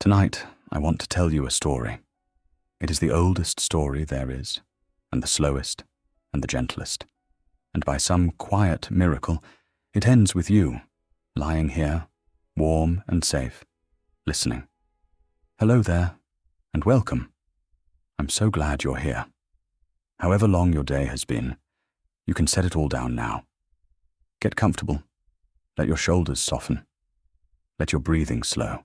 Tonight, I want to tell you a story. It is the oldest story there is, and the slowest, and the gentlest. And by some quiet miracle, it ends with you, lying here, warm and safe, listening. Hello there, and welcome. I'm so glad you're here. However long your day has been, you can set it all down now. Get comfortable. Let your shoulders soften. Let your breathing slow.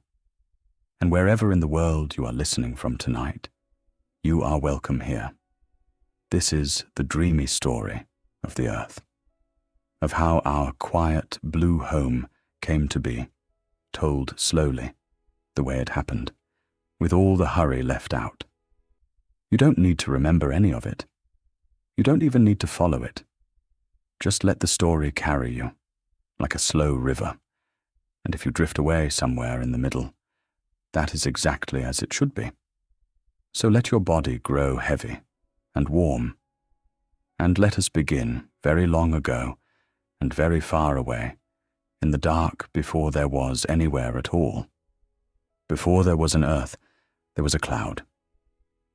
And wherever in the world you are listening from tonight, you are welcome here. This is the dreamy story of the earth, of how our quiet blue home came to be, told slowly, the way it happened, with all the hurry left out. You don't need to remember any of it. You don't even need to follow it. Just let the story carry you, like a slow river. And if you drift away somewhere in the middle, that is exactly as it should be. So let your body grow heavy and warm, and let us begin very long ago and very far away, in the dark before there was anywhere at all. Before there was an earth, there was a cloud.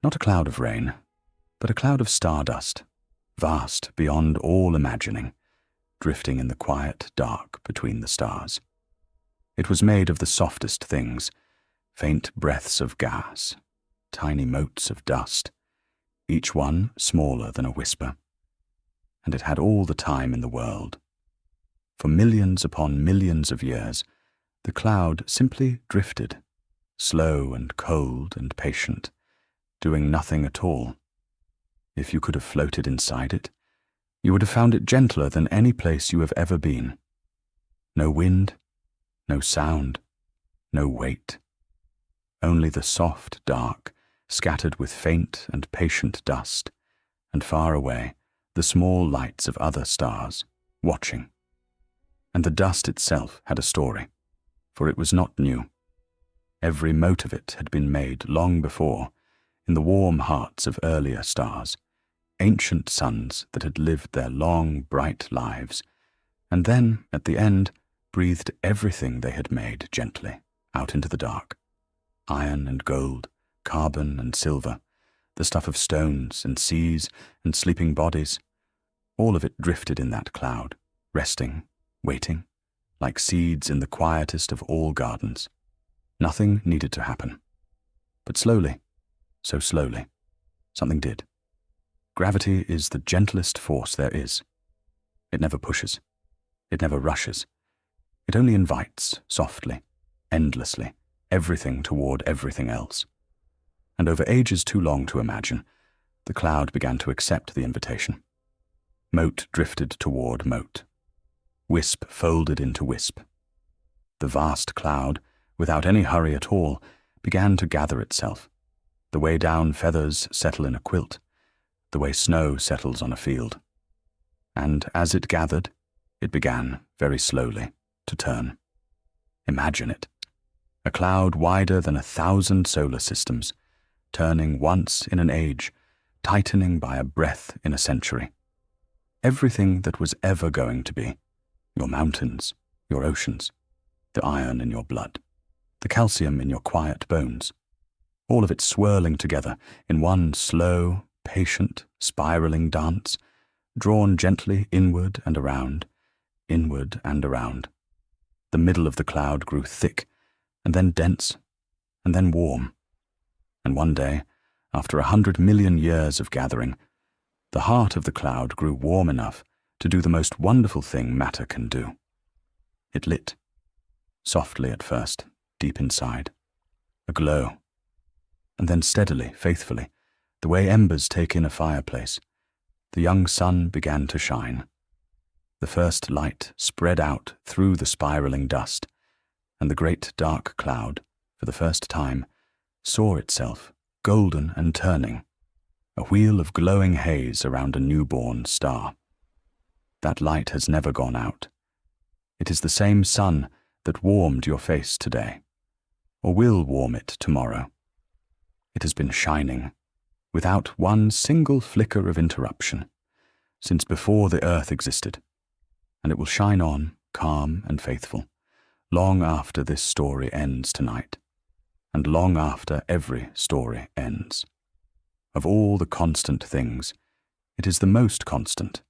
Not a cloud of rain, but a cloud of stardust, vast beyond all imagining, drifting in the quiet dark between the stars. It was made of the softest things, faint breaths of gas, tiny motes of dust, each one smaller than a whisper. And it had all the time in the world. For millions upon millions of years, the cloud simply drifted, slow and cold and patient, doing nothing at all. If you could have floated inside it, you would have found it gentler than any place you have ever been. No wind, no sound, no weight. Only the soft dark, scattered with faint and patient dust, and far away, the small lights of other stars, watching. And the dust itself had a story, for it was not new. Every mote of it had been made long before, in the warm hearts of earlier stars, ancient suns that had lived their long, bright lives, and then, at the end, breathed everything they had made gently out into the dark. Iron and gold, carbon and silver, the stuff of stones and seas and sleeping bodies, all of it drifted in that cloud, resting, waiting, like seeds in the quietest of all gardens. Nothing needed to happen. But slowly, so slowly, something did. Gravity is the gentlest force there is. It never pushes. It never rushes. It only invites, softly, endlessly, everything toward everything else. And over ages too long to imagine, the cloud began to accept the invitation. Mote drifted toward mote. Wisp folded into wisp. The vast cloud, without any hurry at all, began to gather itself, the way down feathers settle in a quilt, the way snow settles on a field. And as it gathered, it began, very slowly, to turn. Imagine it. A cloud wider than 1,000 solar systems, turning once in an age, tightening by a breath in a century. Everything that was ever going to be, your mountains, your oceans, the iron in your blood, the calcium in your quiet bones, all of it swirling together in one slow, patient, spiraling dance, drawn gently inward and around, inward and around. The middle of the cloud grew thick, and then dense, and then warm. And one day, after 100 million years of gathering, the heart of the cloud grew warm enough to do the most wonderful thing matter can do. It lit, softly at first, deep inside, a glow, and then steadily, faithfully, the way embers take in a fireplace, the young sun began to shine. The first light spread out through the spiraling dust, and the great dark cloud, for the first time, saw itself golden and turning, a wheel of glowing haze around a newborn star. That light has never gone out. It is the same sun that warmed your face today, or will warm it tomorrow. It has been shining, without one single flicker of interruption, since before the earth existed, and it will shine on, calm and faithful, long after this story ends tonight, and long after every story ends. Of all the constant things, it is the most constant.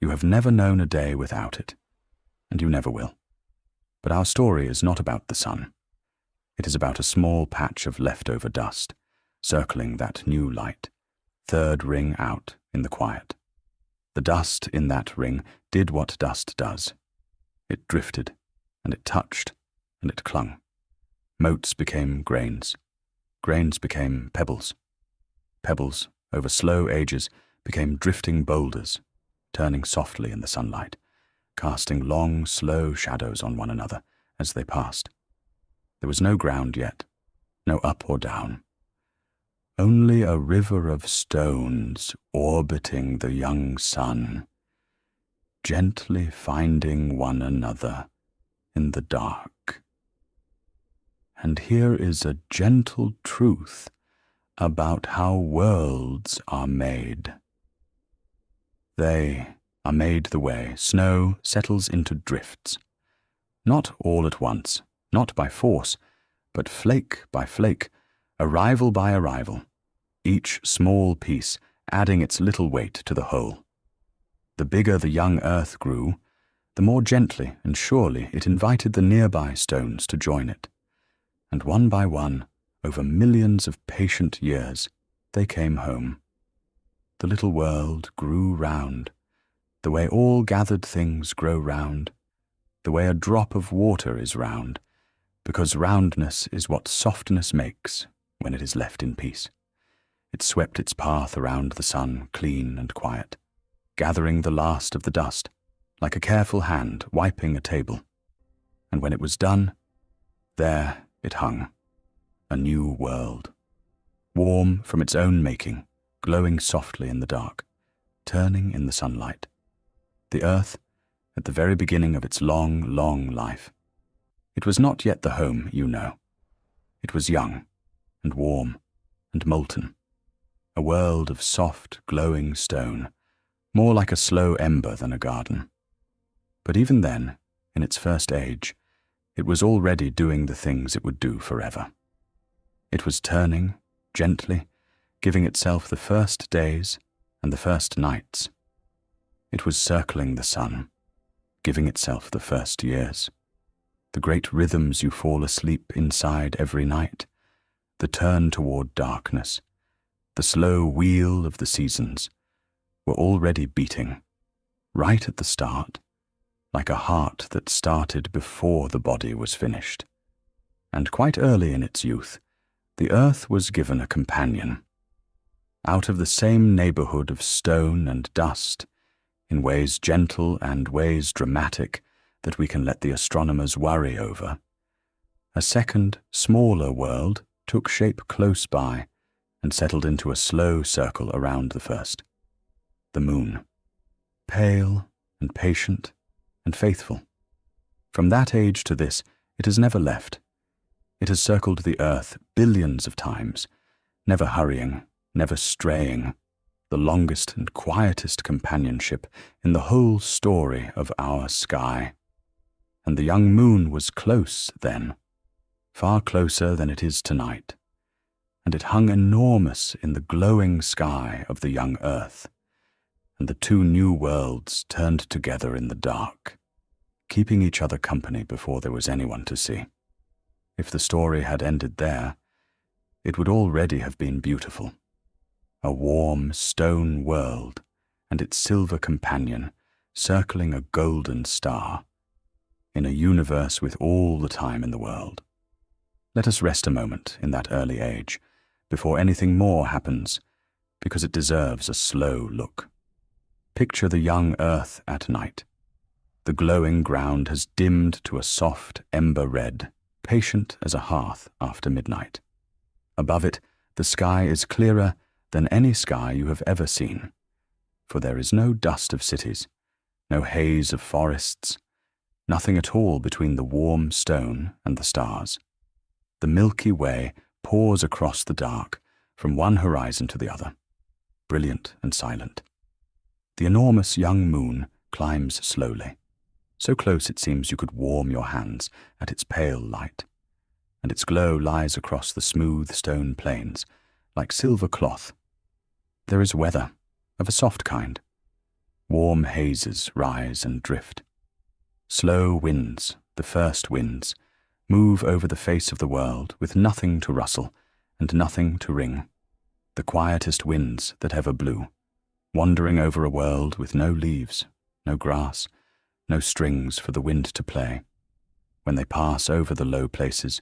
You have never known a day without it, and you never will. But our story is not about the sun. It is about a small patch of leftover dust, circling that new light, third ring out in the quiet. The dust in that ring did what dust does. It drifted, and it touched, and it clung. Motes became grains. Grains became pebbles. Pebbles, over slow ages, became drifting boulders, turning softly in the sunlight, casting long, slow shadows on one another as they passed. There was no ground yet, no up or down. Only a river of stones orbiting the young sun, gently finding one another in the dark. And here is a gentle truth about how worlds are made. They are made the way snow settles into drifts, not all at once, not by force, but flake by flake, arrival by arrival, each small piece adding its little weight to the whole. The bigger the young earth grew, the more gently and surely it invited the nearby stones to join it. And one by one, over millions of patient years, they came home. The little world grew round, the way all gathered things grow round, the way a drop of water is round, because roundness is what softness makes when it is left in peace. It swept its path around the sun, clean and quiet, gathering the last of the dust, like a careful hand wiping a table. And when it was done, there it hung, a new world, warm from its own making, glowing softly in the dark, turning in the sunlight. The earth, at the very beginning of its long, long life. It was not yet the home you know. It was young and warm and molten, a world of soft, glowing stone, more like a slow ember than a garden. But even then, in its first age, it was already doing the things it would do forever. It was turning, gently, giving itself the first days and the first nights. It was circling the sun, giving itself the first years. The great rhythms you fall asleep inside every night, the turn toward darkness, the slow wheel of the seasons, were already beating, right at the start, like a heart that started before the body was finished. And quite early in its youth, the earth was given a companion. Out of the same neighborhood of stone and dust, in ways gentle and ways dramatic that we can let the astronomers worry over, a second, smaller world took shape close by and settled into a slow circle around the first. The moon, pale and patient and faithful. From that age to this, it has never left. It has circled the earth billions of times, never hurrying, never straying, the longest and quietest companionship in the whole story of our sky. And the young moon was close then, far closer than it is tonight, and it hung enormous in the glowing sky of the young earth, and the two new worlds turned together in the dark, keeping each other company before there was anyone to see. If the story had ended there, it would already have been beautiful. A warm stone world and its silver companion circling a golden star, in a universe with all the time in the world. Let us rest a moment in that early age, before anything more happens, because it deserves a slow look. Picture the young earth at night. The glowing ground has dimmed to a soft ember red, patient as a hearth after midnight. Above it, the sky is clearer than any sky you have ever seen, for there is no dust of cities, no haze of forests, nothing at all between the warm stone and the stars. The Milky Way pours across the dark from one horizon to the other, brilliant and silent. The enormous young moon climbs slowly, so close it seems you could warm your hands at its pale light. and its glow lies across the smooth stone plains, like silver cloth. There is weather, of a soft kind. Warm hazes rise and drift. Slow winds, the first winds, move over the face of the world with nothing to rustle and nothing to ring. The quietest winds that ever blew, wandering over a world with no leaves, no grass, no strings for the wind to play. When they pass over the low places,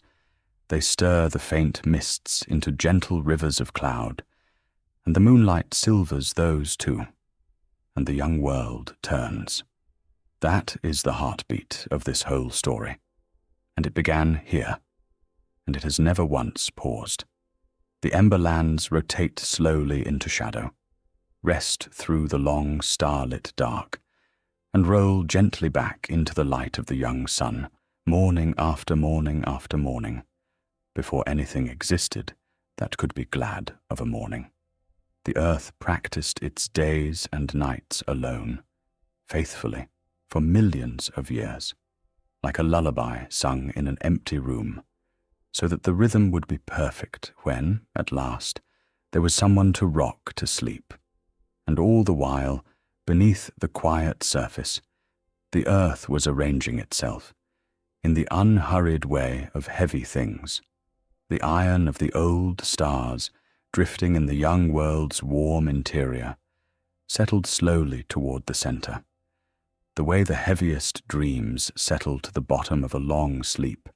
they stir the faint mists into gentle rivers of cloud, and the moonlight silvers those too, and the young world turns. That is the heartbeat of this whole story, and it began here, and it has never once paused. The ember lands rotate slowly into shadow, rest through the long starlit dark, and roll gently back into the light of the young sun, morning after morning after morning, before anything existed that could be glad of a morning. The earth practiced its days and nights alone, faithfully, for millions of years, like a lullaby sung in an empty room, so that the rhythm would be perfect when, at last, there was someone to rock to sleep. And all the while, beneath the quiet surface, the earth was arranging itself, in the unhurried way of heavy things, the iron of the old stars drifting in the young world's warm interior, settled slowly toward the center, the way the heaviest dreams settle to the bottom of a long sleep,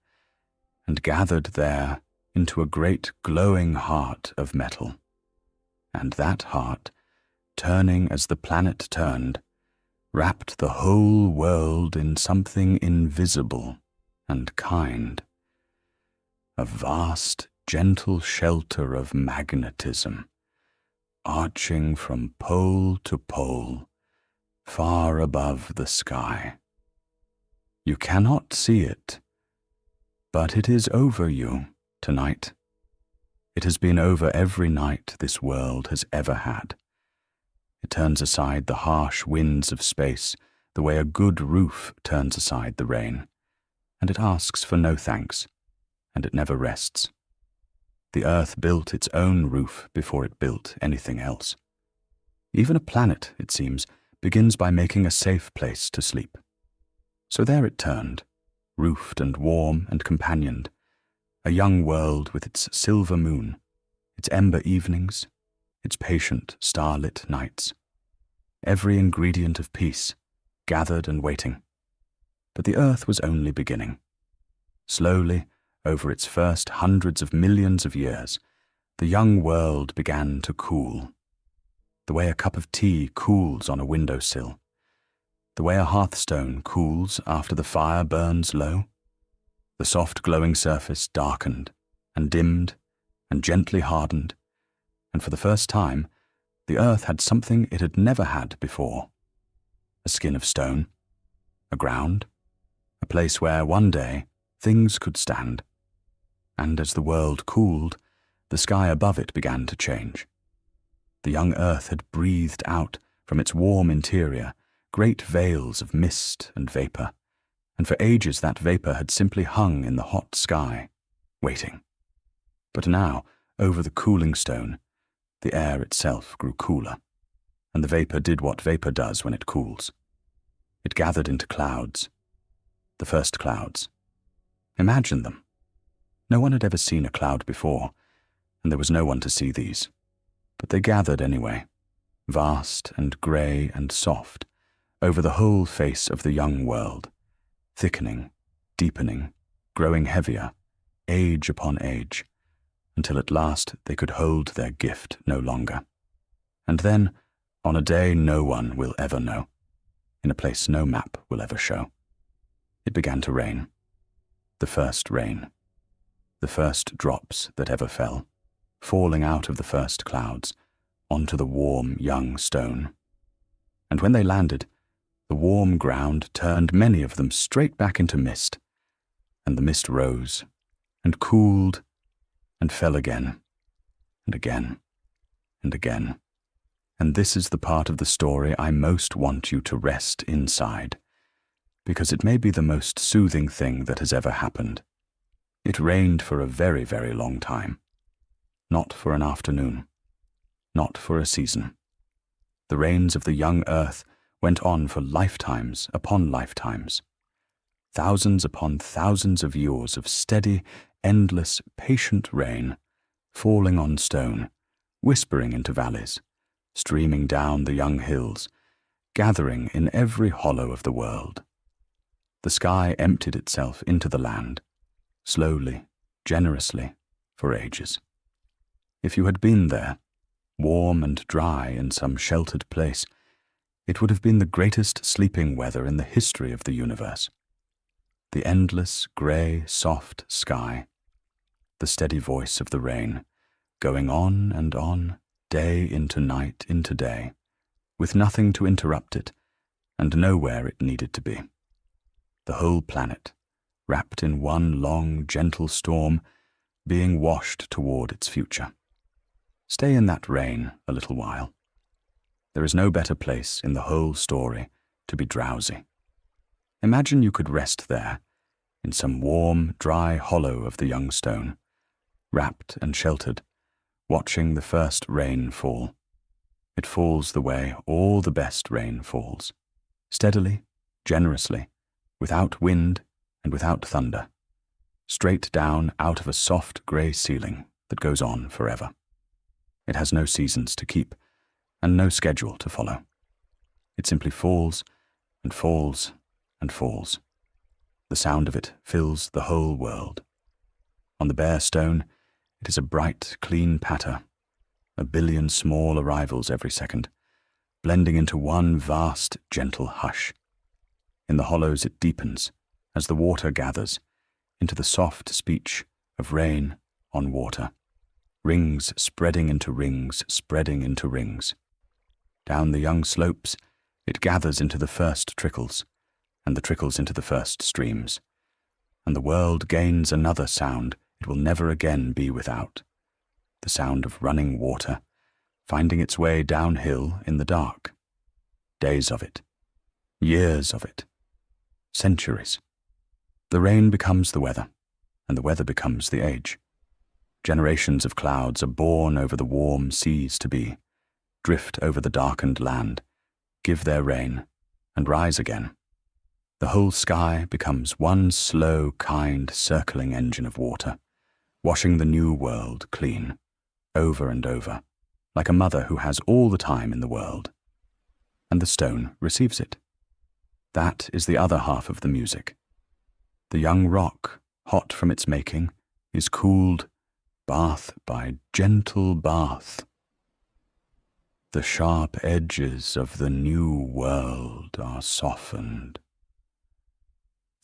and gathered there into a great glowing heart of metal. And that heart, turning as the planet turned, wrapped the whole world in something invisible and kind, a vast, gentle shelter of magnetism, arching from pole to pole, far above the sky. You cannot see it, but it is over you tonight. It has been over every night this world has ever had. It turns aside the harsh winds of space the way a good roof turns aside the rain, and it asks for no thanks, and it never rests. The earth built its own roof before it built anything else. Even a planet, it seems, begins by making a safe place to sleep. So there it turned, roofed and warm and companioned, a young world with its silver moon, its ember evenings, its patient starlit nights, every ingredient of peace, gathered and waiting. But the earth was only beginning. Slowly, over its first hundreds of millions of years, the young world began to cool, the way a cup of tea cools on a windowsill, the way a hearthstone cools after the fire burns low. The soft glowing surface darkened and dimmed and gently hardened, and for the first time, the earth had something it had never had before: a skin of stone, a ground, a place where one day things could stand. And as the world cooled, the sky above it began to change. The young earth had breathed out from its warm interior great veils of mist and vapor, and for ages that vapor had simply hung in the hot sky, waiting. But now, over the cooling stone, the air itself grew cooler, and the vapor did what vapor does when it cools. It gathered into clouds, the first clouds. Imagine them. No one had ever seen a cloud before, and there was no one to see these. But they gathered anyway, vast and grey and soft, over the whole face of the young world, thickening, deepening, growing heavier, age upon age, until at last they could hold their gift no longer. And then, on a day no one will ever know, in a place no map will ever show, it began to rain. The first rain. The first drops that ever fell, falling out of the first clouds, onto the warm young stone. And when they landed, the warm ground turned many of them straight back into mist, and the mist rose, and cooled, and fell again, and again, and again. And this is the part of the story I most want you to rest inside, because it may be the most soothing thing that has ever happened. It rained for a very, very long time. Not for an afternoon. Not for a season. The rains of the young earth went on for lifetimes upon lifetimes. Thousands upon thousands of years of steady, endless, patient rain, falling on stone, whispering into valleys, streaming down the young hills, gathering in every hollow of the world. The sky emptied itself into the land, slowly, generously, for ages. If you had been there, warm and dry in some sheltered place, it would have been the greatest sleeping weather in the history of the universe. The endless, grey, soft sky, the steady voice of the rain, going on, day into night into day, with nothing to interrupt it, and nowhere it needed to be. The whole planet, wrapped in one long, gentle storm, being washed toward its future. Stay in that rain a little while. There is no better place in the whole story to be drowsy. Imagine you could rest there, in some warm, dry hollow of the young stone, wrapped and sheltered, watching the first rain fall. It falls the way all the best rain falls, steadily, generously, without wind and without thunder, straight down out of a soft grey ceiling that goes on forever. It has no seasons to keep, and no schedule to follow. It simply falls and falls and falls. The sound of it fills the whole world. On the bare stone, it is a bright, clean patter, a billion small arrivals every second, blending into one vast, gentle hush. In the hollows it deepens, as the water gathers, into the soft speech of rain on water, rings spreading into rings, spreading into rings. Down the young slopes, it gathers into the first trickles, and the trickles into the first streams, and the world gains another sound it will never again be without, the sound of running water, finding its way downhill in the dark. Days of it, years of it, centuries. The rain becomes the weather, and the weather becomes the age. Generations of clouds are born over the warm seas to be, drift over the darkened land, give their rain, and rise again. The whole sky becomes one slow, kind, circling engine of water, washing the new world clean, over and over, like a mother who has all the time in the world. And the stone receives it. That is the other half of the music. The young rock, hot from its making, is cooled, bath by gentle bath. The sharp edges of the new world are softened.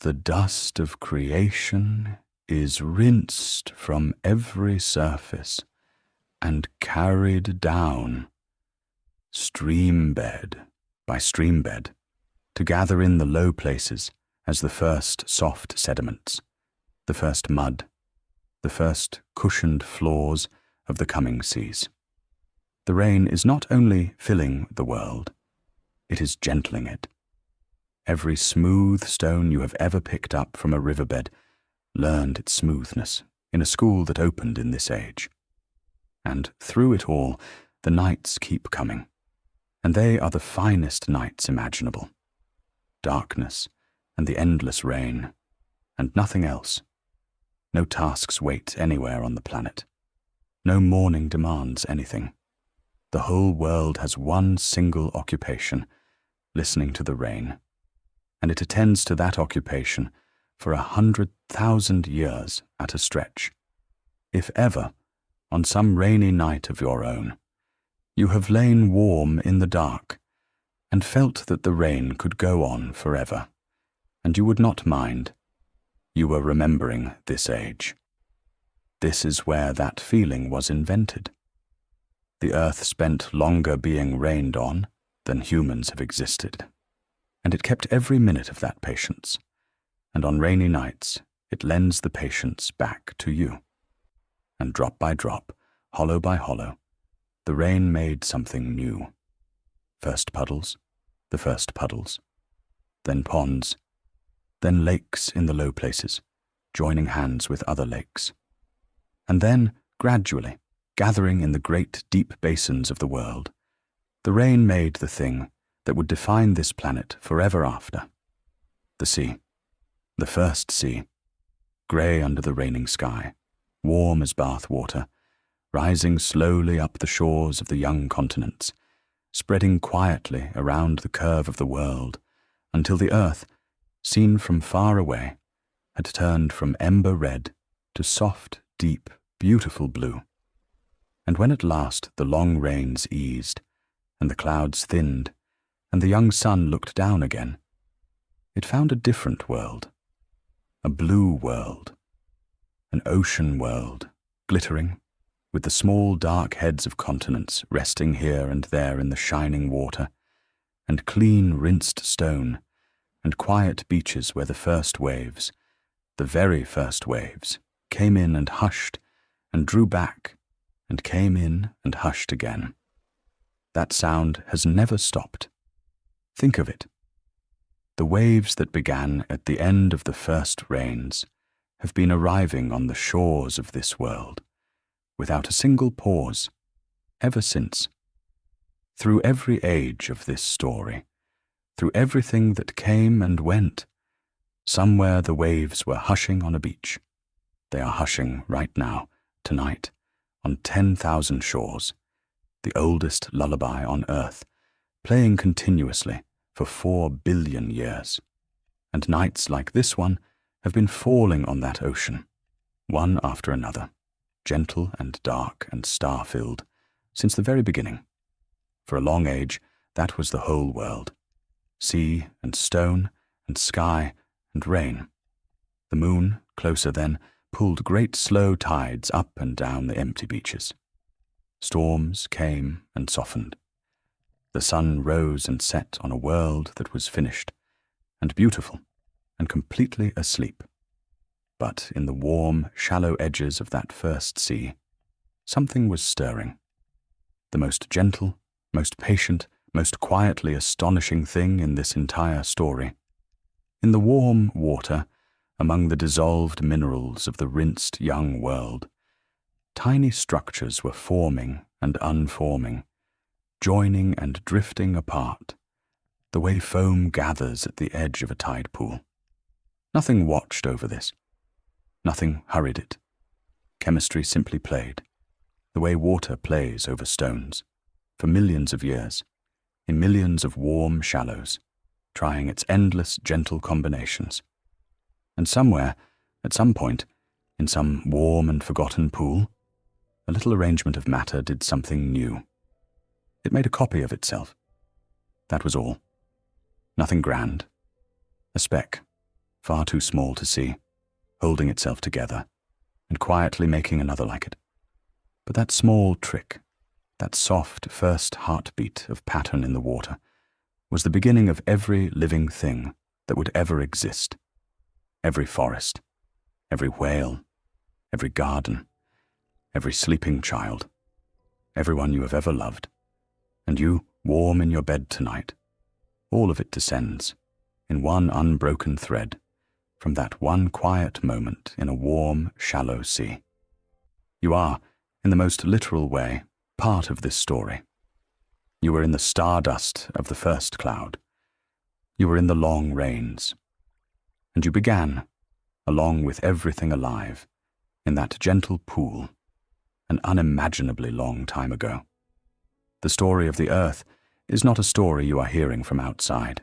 The dust of creation is rinsed from every surface and carried down, streambed by streambed, to gather in the low places as the first soft sediments, the first mud, the first cushioned floors of the coming seas. The rain is not only filling the world, it is gentling it. Every smooth stone you have ever picked up from a riverbed learned its smoothness in a school that opened in this age. And through it all, the nights keep coming, and they are the finest nights imaginable. Darkness and the endless rain, and nothing else. No tasks wait anywhere on the planet. No morning demands anything. The whole world has one single occupation, listening to the rain, and it attends to that occupation for 100,000 years at a stretch. If ever, on some rainy night of your own, you have lain warm in the dark and felt that the rain could go on forever, and you would not mind, you were remembering this age. This is where that feeling was invented. The earth spent longer being rained on than humans have existed, and it kept every minute of that patience, and on rainy nights it lends the patience back to you. And drop by drop, hollow by hollow, the rain made something new. First puddles, the first puddles, then ponds, then lakes in the low places, joining hands with other lakes. And then, gradually, gathering in the great deep basins of the world, the rain made the thing that would define this planet forever after. The sea. The first sea. Grey under the raining sky, warm as bath water, rising slowly up the shores of the young continents, spreading quietly around the curve of the world, until the earth, seen from far away, had turned from ember red to soft, deep, beautiful blue. And when at last the long rains eased, and the clouds thinned, and the young sun looked down again, it found a different world, a blue world, an ocean world, glittering, with the small dark heads of continents resting here and there in the shining water, and clean rinsed stone, and quiet beaches where the first waves, the very first waves, came in and hushed, and drew back, and came in and hushed again. That sound has never stopped. Think of it. The waves that began at the end of the first rains have been arriving on the shores of this world, without a single pause, ever since. Through every age of this story, through everything that came and went, somewhere the waves were hushing on a beach. They are hushing right now, tonight, on 10,000 shores, the oldest lullaby on earth, playing continuously for 4 billion years. And nights like this one have been falling on that ocean, one after another, gentle and dark and star-filled, since the very beginning. For a long age, that was the whole world. Sea and stone and sky and rain. The moon, closer then, pulled great slow tides up and down the empty beaches. Storms came and softened. The sun rose and set on a world that was finished, and beautiful, and completely asleep. But in the warm, shallow edges of that first sea, something was stirring. The most gentle, most patient, most quietly astonishing thing in this entire story. In the warm water, among the dissolved minerals of the rinsed young world, tiny structures were forming and unforming, joining and drifting apart, the way foam gathers at the edge of a tide pool. Nothing watched over this. Nothing hurried it. Chemistry simply played, the way water plays over stones, for millions of years, in millions of warm shallows, trying its endless gentle combinations. And somewhere, at some point, in some warm and forgotten pool, a little arrangement of matter did something new. It made a copy of itself. That was all. Nothing grand. A speck, far too small to see, holding itself together, and quietly making another like it. But that small trick, that soft first heartbeat of pattern in the water, was the beginning of every living thing that would ever exist. Every forest, every whale, every garden, every sleeping child, everyone you have ever loved, and you, warm in your bed tonight, all of it descends, in one unbroken thread, from that one quiet moment in a warm, shallow sea. You are, in the most literal way, part of this story. You were in the stardust of the first cloud. You were in the long rains. And you began, along with everything alive, in that gentle pool, an unimaginably long time ago. The story of the earth is not a story you are hearing from outside.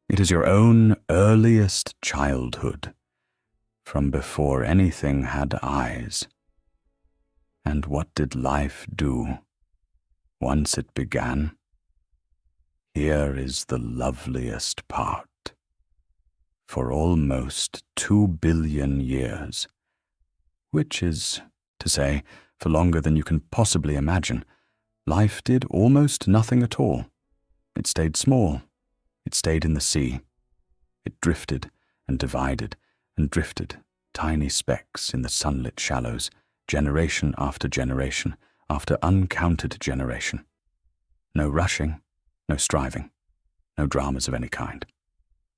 It is your own earliest childhood, from before anything had eyes. And what did life do once it began? Here is the loveliest part. For almost 2 billion years, which is to say, for longer than you can possibly imagine, life did almost nothing at all. It stayed small. It stayed in the sea. It drifted and divided and drifted, tiny specks in the sunlit shallows, generation after generation, after uncounted generation. No rushing, no striving, no dramas of any kind.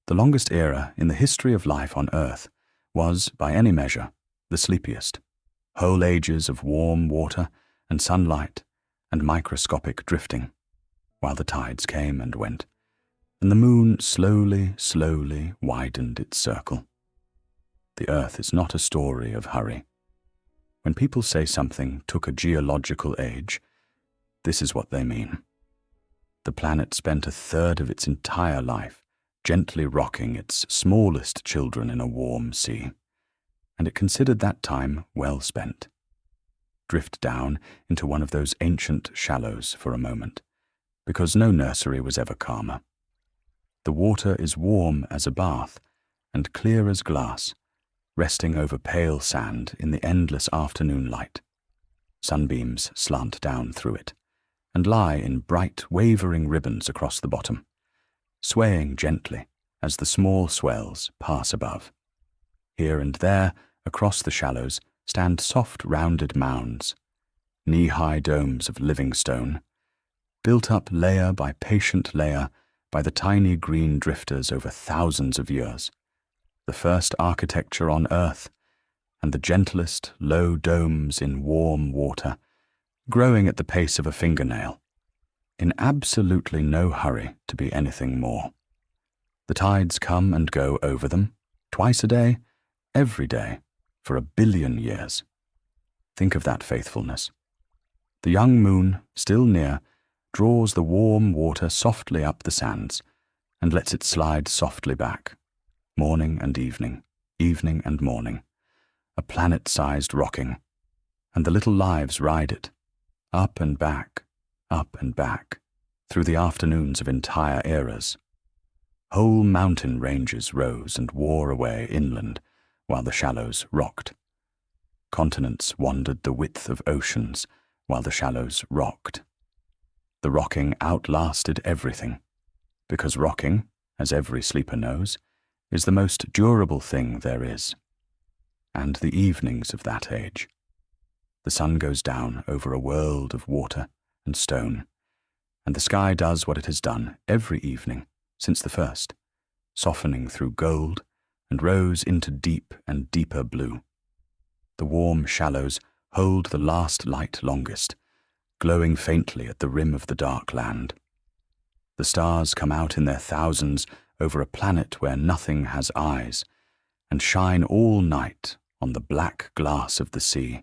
The longest era in the history of life on Earth was, by any measure, the sleepiest. Whole ages of warm water and sunlight and microscopic drifting, while the tides came and went, and the moon slowly, slowly widened its circle. The earth is not a story of hurry. When people say something took a geological age, this is what they mean. The planet spent a third of its entire life gently rocking its smallest children in a warm sea, and it considered that time well spent. Drift down into one of those ancient shallows for a moment, because no nursery was ever calmer. The water is warm as a bath and clear as glass, resting over pale sand in the endless afternoon light. Sunbeams slant down through it and lie in bright, wavering ribbons across the bottom, swaying gently as the small swells pass above. Here and there, across the shallows, stand soft rounded mounds, knee-high domes of living stone, built up layer by patient layer by the tiny green drifters over thousands of years, the first architecture on earth, and the gentlest low domes in warm water, growing at the pace of a fingernail, in absolutely no hurry to be anything more. The tides come and go over them, twice a day, every day, for 1 billion years. Think of that faithfulness. The young moon, still near, draws the warm water softly up the sands and lets it slide softly back, morning and evening, evening and morning, a planet-sized rocking, and the little lives ride it, up and back, through the afternoons of entire eras. Whole mountain ranges rose and wore away inland while the shallows rocked. Continents wandered the width of oceans while the shallows rocked. The rocking outlasted everything, because rocking, as every sleeper knows, is the most durable thing there is. And the evenings of that age. The sun goes down over a world of water and stone, and the sky does what it has done every evening since the first, softening through gold and rose into deep and deeper blue. The warm shallows hold the last light longest, glowing faintly at the rim of the dark land. The stars come out in their thousands over a planet where nothing has eyes, and shine all night on the black glass of the sea,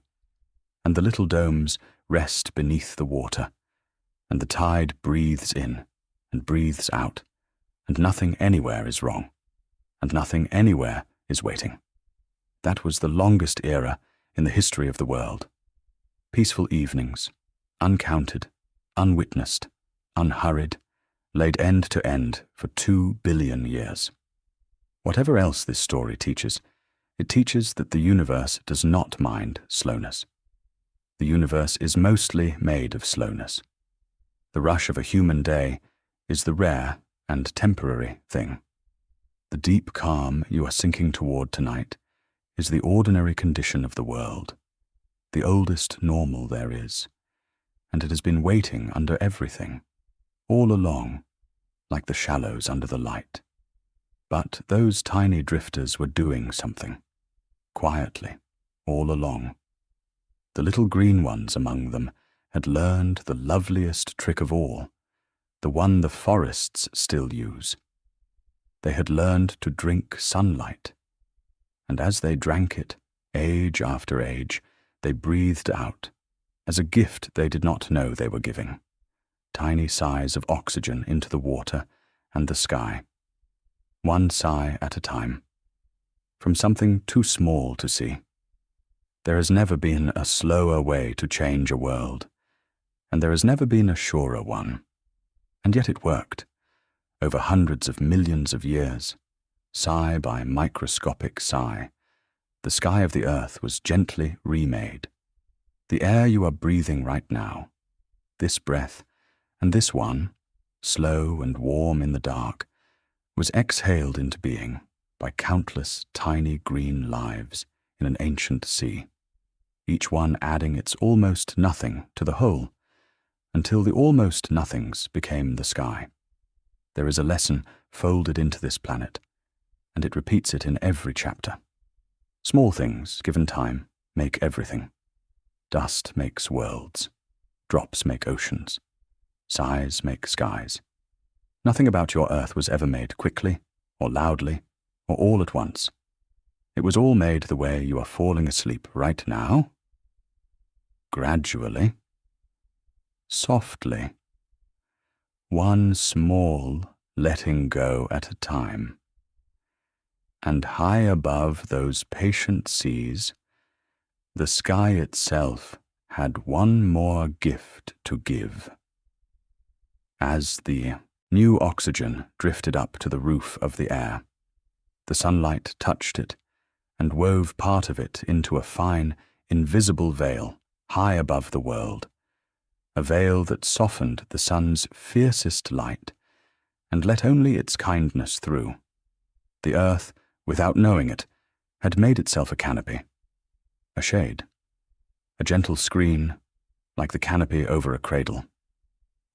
and the little domes rest beneath the water, and the tide breathes in and breathes out, and nothing anywhere is wrong, and nothing anywhere is waiting. That was the longest era in the history of the world. Peaceful evenings, uncounted, unwitnessed, unhurried, laid end to end for 2 billion years. Whatever else this story teaches, it teaches that the universe does not mind slowness. The universe is mostly made of slowness. The rush of a human day is the rare and temporary thing. The deep calm you are sinking toward tonight is the ordinary condition of the world, the oldest normal there is, and it has been waiting under everything, all along, like the shallows under the light. But those tiny drifters were doing something, quietly, all along. The little green ones among them had learned the loveliest trick of all, the one the forests still use. They had learned to drink sunlight, and as they drank it, age after age, they breathed out, as a gift they did not know they were giving, tiny sighs of oxygen into the water and the sky, one sigh at a time, from something too small to see. There has never been a slower way to change a world, and there has never been a surer one. And yet it worked, over hundreds of millions of years, sigh by microscopic sigh. The sky of the earth was gently remade. The air you are breathing right now, this breath, and this one, slow and warm in the dark, was exhaled into being by countless tiny green lives in an ancient sea, each one adding its almost nothing to the whole, until the almost nothings became the sky. There is a lesson folded into this planet, and it repeats it in every chapter. Small things, given time, make everything. Dust makes worlds. Drops make oceans. Sighs make skies. Nothing about your earth was ever made quickly, or loudly, or all at once. It was all made the way you are falling asleep right now. Gradually. Softly. One small letting go at a time. And high above those patient seas, the sky itself had one more gift to give. As the new oxygen drifted up to the roof of the air, the sunlight touched it and wove part of it into a fine, invisible veil high above the world, a veil that softened the sun's fiercest light and let only its kindness through. The earth, without knowing it, had made itself a canopy, a shade, a gentle screen, like the canopy over a cradle.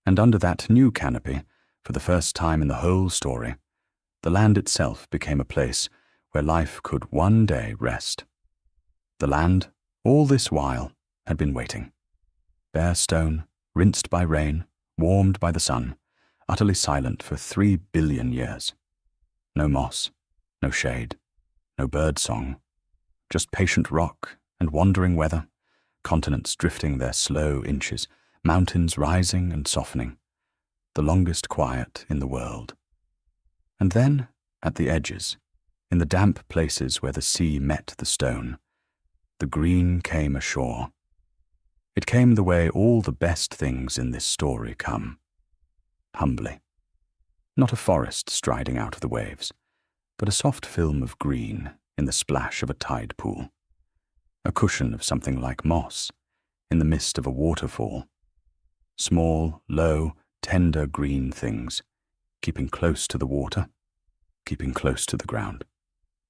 And under that new canopy, for the first time in the whole story, the land itself became a place where life could one day rest. The land, all this while, had been waiting. Bare stone, rinsed by rain, warmed by the sun, utterly silent for 3 billion years. No moss, no shade, no bird song, just patient rock and wandering weather, continents drifting their slow inches, mountains rising and softening, the longest quiet in the world. And then, at the edges, in the damp places where the sea met the stone, the green came ashore. It came the way all the best things in this story come. Humbly. Not a forest striding out of the waves, but a soft film of green in the splash of a tide pool. A cushion of something like moss in the mist of a waterfall. Small, low, tender green things, keeping close to the water, keeping close to the ground,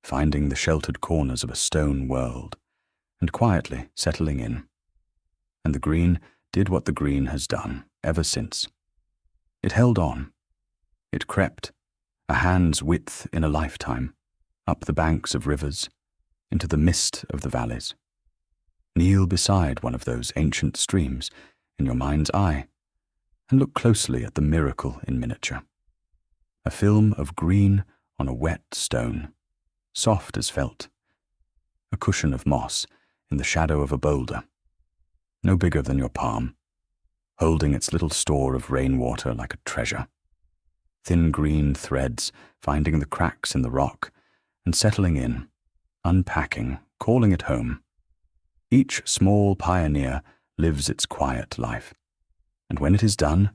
finding the sheltered corners of a stone world, and quietly settling in. And the green did what the green has done ever since. It held on. It crept, a hand's width in a lifetime, up the banks of rivers, into the mist of the valleys. Kneel beside one of those ancient streams in your mind's eye, and look closely at the miracle in miniature. A film of green on a wet stone, soft as felt. A cushion of moss in the shadow of a boulder, no bigger than your palm, holding its little store of rainwater like a treasure. Thin green threads finding the cracks in the rock and settling in, unpacking, calling it home. Each small pioneer lives its quiet life, and when it is done,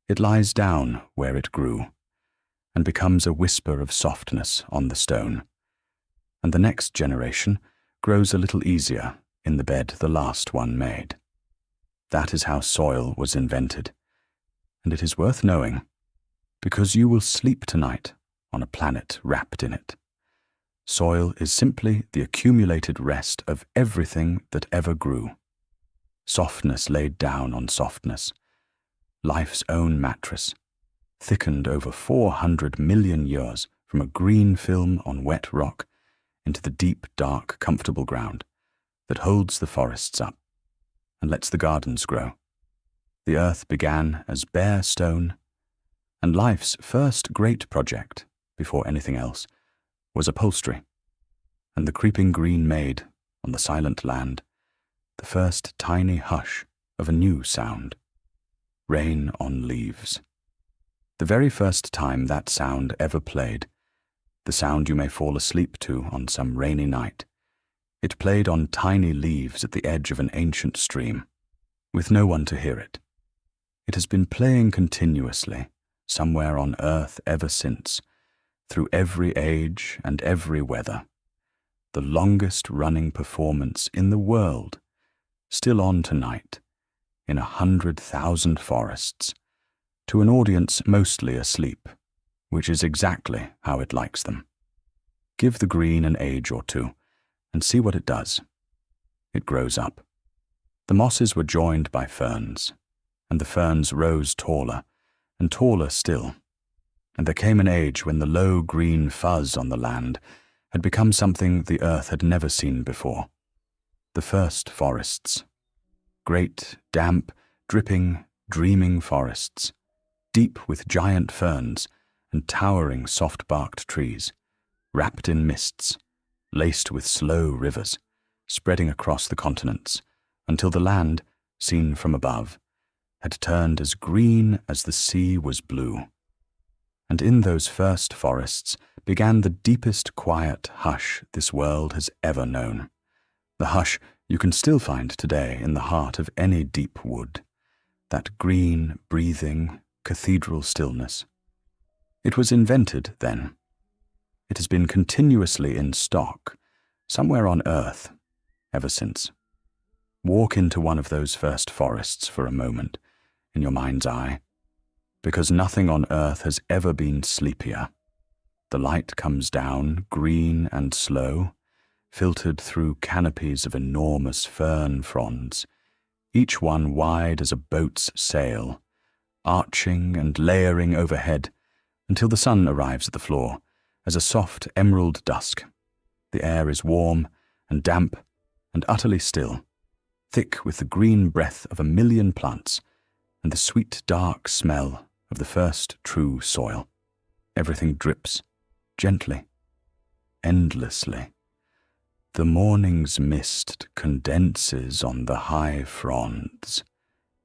it lies down where it grew and becomes a whisper of softness on the stone, and the next generation grows a little easier in the bed the last one made. That is how soil was invented, and it is worth knowing, because you will sleep tonight on a planet wrapped in it. Soil is simply the accumulated rest of everything that ever grew. Softness laid down on softness, life's own mattress, thickened over 400 million years from a green film on wet rock into the deep, dark, comfortable ground that holds the forests up and lets the gardens grow. The earth began as bare stone, and life's first great project, before anything else, was upholstery, and the creeping green made, on the silent land, the first tiny hush of a new sound. Rain on leaves. The very first time that sound ever played, the sound you may fall asleep to on some rainy night, it played on tiny leaves at the edge of an ancient stream, with no one to hear it. It has been playing continuously, somewhere on earth ever since, through every age and every weather. The longest-running performance in the world, still on tonight, in 100,000 forests, to an audience mostly asleep, which is exactly how it likes them. Give the green an age or two, and see what it does. It grows up. The mosses were joined by ferns, and the ferns rose taller, and taller still, and there came an age when the low green fuzz on the land had become something the earth had never seen before. The first forests. Great, damp, dripping, dreaming forests, deep with giant ferns and towering soft-barked trees, wrapped in mists, laced with slow rivers, spreading across the continents, until the land, seen from above, had turned as green as the sea was blue. And in those first forests began the deepest quiet hush this world has ever known, the hush you can still find today in the heart of any deep wood, that green, breathing, cathedral stillness. It was invented then. It has been continuously in stock, somewhere on earth, ever since. Walk into one of those first forests for a moment, in your mind's eye, because nothing on earth has ever been sleepier. The light comes down, green and slow, filtered through canopies of enormous fern fronds, each one wide as a boat's sail, arching and layering overhead until the sun arrives at the floor as a soft emerald dusk. The air is warm and damp and utterly still, thick with the green breath of 1,000,000 plants and the sweet dark smell of the first true soil. Everything drips, gently, endlessly. The morning's mist condenses on the high fronds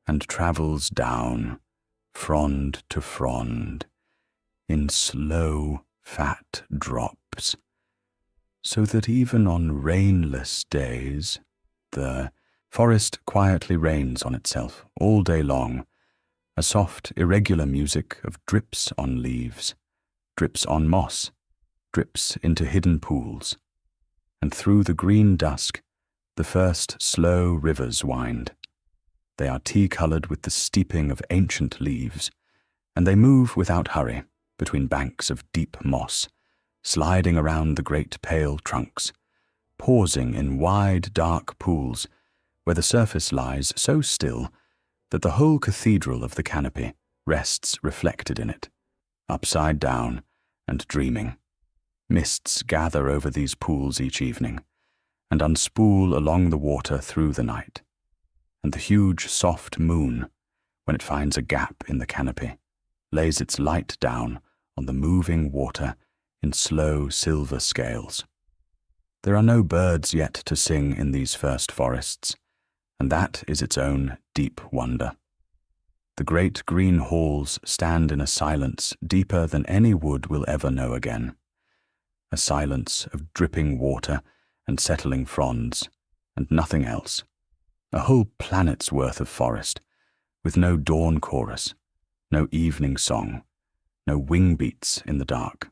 and travels down, frond to frond, in slow, fat drops, so that even on rainless days, the forest quietly rains on itself all day long, a soft, irregular music of drips on leaves, drips on moss, drips into hidden pools. And through the green dusk, the first slow rivers wind. They are tea-colored with the steeping of ancient leaves, and they move without hurry between banks of deep moss, sliding around the great pale trunks, pausing in wide, dark pools where the surface lies so still that the whole cathedral of the canopy rests reflected in it, upside down and dreaming. Mists gather over these pools each evening and unspool along the water through the night, and the huge soft moon, when it finds a gap in the canopy, lays its light down on the moving water in slow silver scales. There are no birds yet to sing in these first forests, and that is its own deep wonder. The great green halls stand in a silence deeper than any wood will ever know again. A silence of dripping water and settling fronds, and nothing else. A whole planet's worth of forest, with no dawn chorus, no evening song, no wing beats in the dark.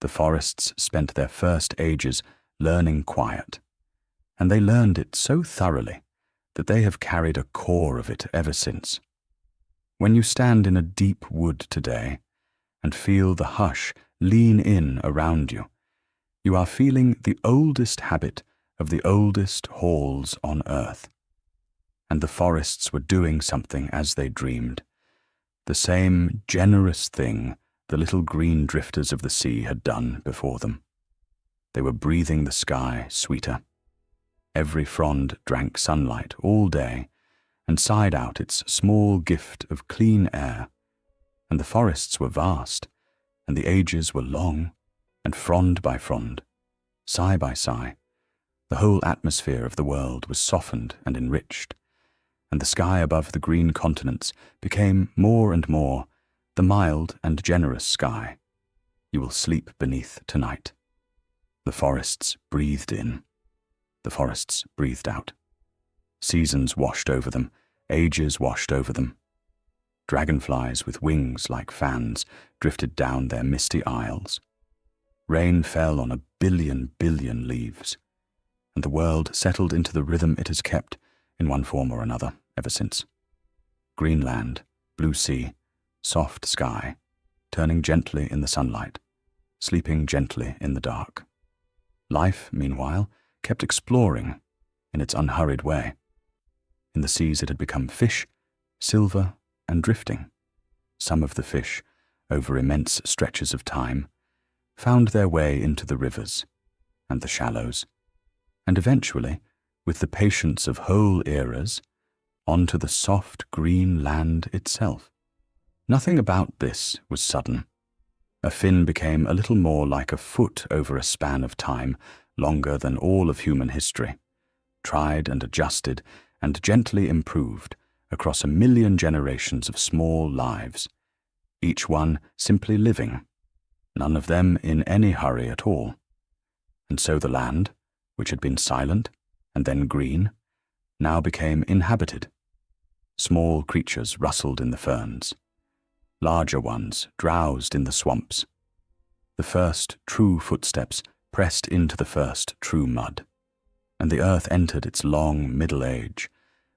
The forests spent their first ages learning quiet, and they learned it so thoroughly that they have carried a core of it ever since. When you stand in a deep wood today and feel the hush lean in around you, you are feeling the oldest habit of the oldest halls on earth. And the forests were doing something as they dreamed, the same generous thing the little green drifters of the sea had done before them. They were breathing the sky sweeter. Every frond drank sunlight all day and sighed out its small gift of clean air, and the forests were vast, and the ages were long, and frond by frond, sigh by sigh, the whole atmosphere of the world was softened and enriched, and the sky above the green continents became more and more the mild and generous sky you will sleep beneath tonight. The forests breathed in, the forests breathed out. Seasons washed over them, ages washed over them. Dragonflies with wings like fans drifted down their misty aisles. Rain fell on 1 billion leaves, and the world settled into the rhythm it has kept in one form or another ever since. Green land, blue sea, soft sky, turning gently in the sunlight, sleeping gently in the dark. Life, meanwhile, kept exploring in its unhurried way. In the seas it had become fish, silver, and drifting. Some of the fish, over immense stretches of time, found their way into the rivers, and the shallows, and eventually, with the patience of whole eras, onto the soft green land itself. Nothing about this was sudden. A fin became a little more like a foot over a span of time longer than all of human history, tried and adjusted and gently improved across 1,000,000 generations of small lives, each one simply living, none of them in any hurry at all. And so the land, which had been silent and then green, now became inhabited. Small creatures rustled in the ferns. Larger ones drowsed in the swamps. The first true footsteps pressed into the first true mud, and the earth entered its long middle age,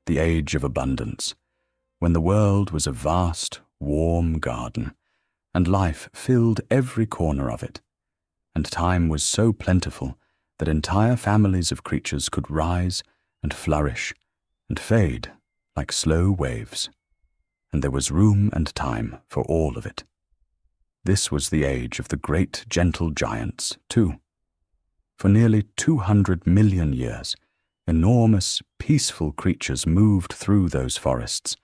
the age of abundance, when the world was a vast, warm garden, and life filled every corner of it, and time was so plentiful that entire families of creatures could rise and flourish and fade like slow waves, and there was room and time for all of it. This was the age of the great gentle giants, too. For nearly 200 million years, enormous, peaceful creatures moved through those forests,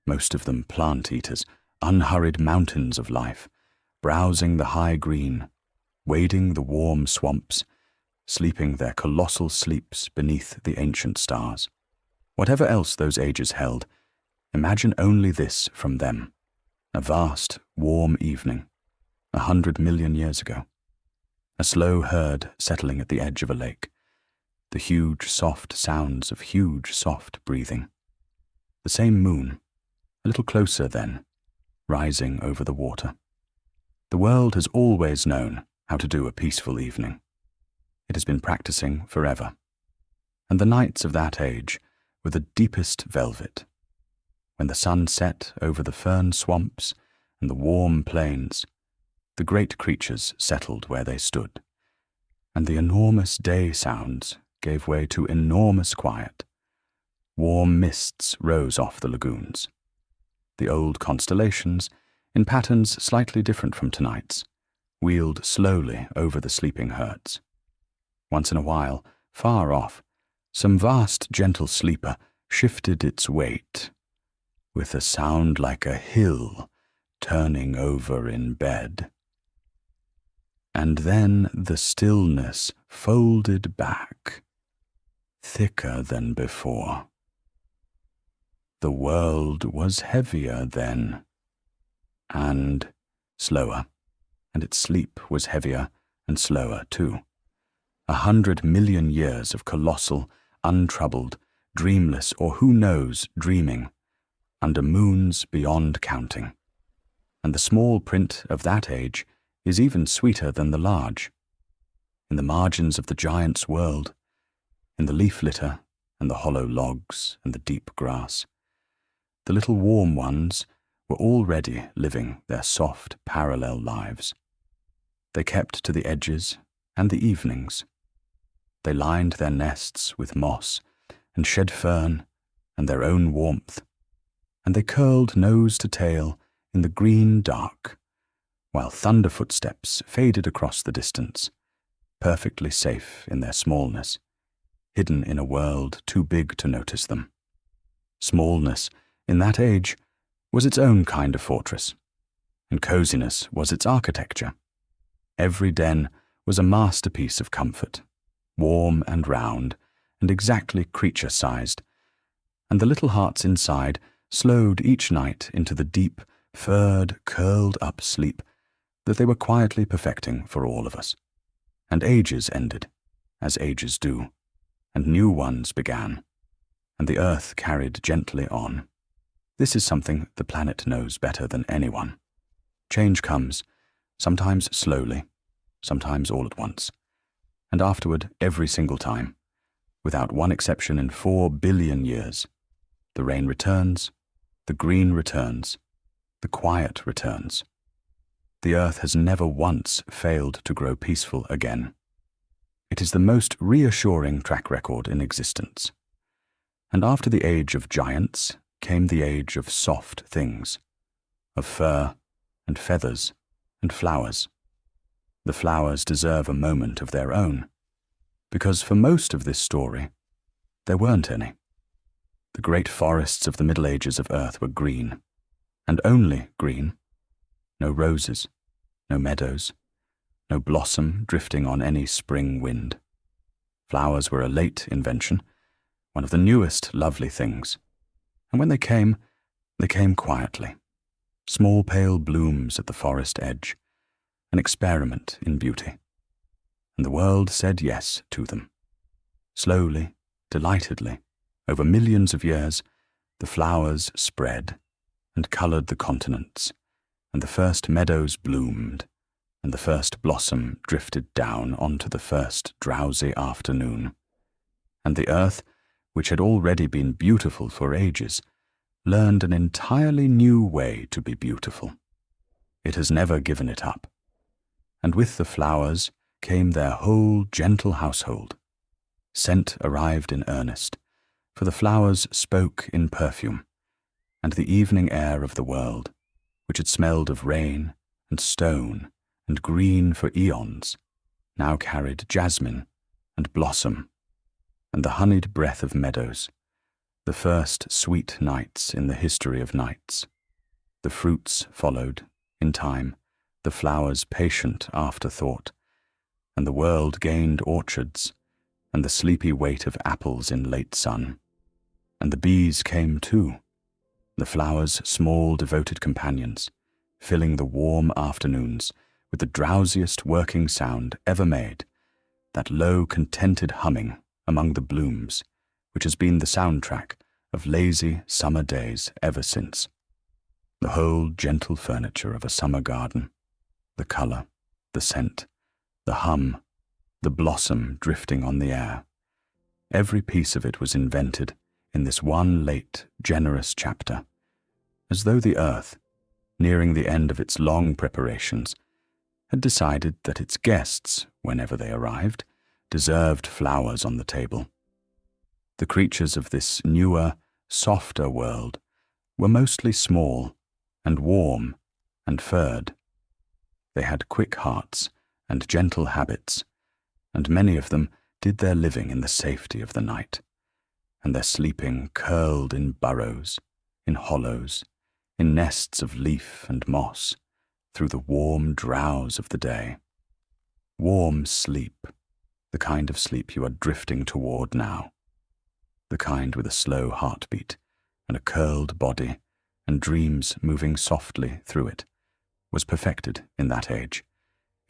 most of them plant-eaters, unhurried mountains of life, browsing the high green, wading the warm swamps, sleeping their colossal sleeps beneath the ancient stars. Whatever else those ages held, imagine only this from them: a vast, warm evening, 100 million years ago. A slow herd settling at the edge of a lake, the huge, soft sounds of huge, soft breathing. The same moon, a little closer then, rising over the water. The world has always known how to do a peaceful evening. It has been practicing forever. And the nights of that age were the deepest velvet, when the sun set over the fern swamps and the warm plains. The great creatures settled where they stood, and the enormous day sounds gave way to enormous quiet. Warm mists rose off the lagoons. The old constellations, in patterns slightly different from tonight's, wheeled slowly over the sleeping herds. Once in a while, far off, some vast gentle sleeper shifted its weight, with a sound like a hill turning over in bed. And then the stillness folded back, thicker than before. The world was heavier then, and slower, and its sleep was heavier and slower too. 100 million years of colossal, untroubled, dreamless, or who knows, dreaming, under moons beyond counting. And the small print of that age is even sweeter than the large. In the margins of the giant's world, in the leaf litter and the hollow logs and the deep grass, the little warm ones were already living their soft, parallel lives. They kept to the edges and the evenings. They lined their nests with moss and shed fern and their own warmth, and they curled nose to tail in the green dark, while thunder footsteps faded across the distance, perfectly safe in their smallness, hidden in a world too big to notice them. Smallness, in that age, was its own kind of fortress, and coziness was its architecture. Every den was a masterpiece of comfort, warm and round, and exactly creature-sized, and the little hearts inside slowed each night into the deep, furred, curled-up sleep that they were quietly perfecting for all of us. And ages ended, as ages do, and new ones began, and the earth carried gently on. This is something the planet knows better than anyone. Change comes, sometimes slowly, sometimes all at once, and afterward every single time, without one exception in 4 billion years. The rain returns, the green returns, the quiet returns. The earth has never once failed to grow peaceful again. It is the most reassuring track record in existence. And after the age of giants came the age of soft things, of fur and feathers and flowers. The flowers deserve a moment of their own. because for most of this story, there weren't any. The great forests of the Middle Ages of Earth were green, and only green. No roses, no meadows, no blossom drifting on any spring wind. Flowers were a late invention, one of the newest lovely things, and when they came quietly. Small pale blooms at the forest edge, an experiment in beauty. And the world said yes to them. Slowly, delightedly, over millions of years, the flowers spread and coloured the continents, and the first meadows bloomed, and the first blossom drifted down onto the first drowsy afternoon. And the earth, which had already been beautiful for ages, learned an entirely new way to be beautiful. It has never given it up. And with the flowers came their whole gentle household. Scent arrived in earnest, for the flowers spoke in perfume, and the evening air of the world, which had smelled of rain and stone and green for eons, now carried jasmine and blossom, and the honeyed breath of meadows, the first sweet nights in the history of nights. The fruits followed, in time, the flowers' patient afterthought, and the world gained orchards, and the sleepy weight of apples in late sun. And the bees came too, the flowers' small devoted companions, filling the warm afternoons with the drowsiest working sound ever made, that low contented humming among the blooms, which has been the soundtrack of lazy summer days ever since. The whole gentle furniture of a summer garden, the colour, the scent, the hum, the blossom drifting on the air, every piece of it was invented in this one late, generous chapter, as though the earth, nearing the end of its long preparations, had decided that its guests, whenever they arrived, deserved flowers on the table. The creatures of this newer, softer world were mostly small and warm and furred. They had quick hearts and gentle habits, and many of them did their living in the safety of the night, and their sleeping curled in burrows, in hollows, in nests of leaf and moss, through the warm drowse of the day. Warm sleep, the kind of sleep you are drifting toward now, the kind with a slow heartbeat and a curled body and dreams moving softly through it, was perfected in that age,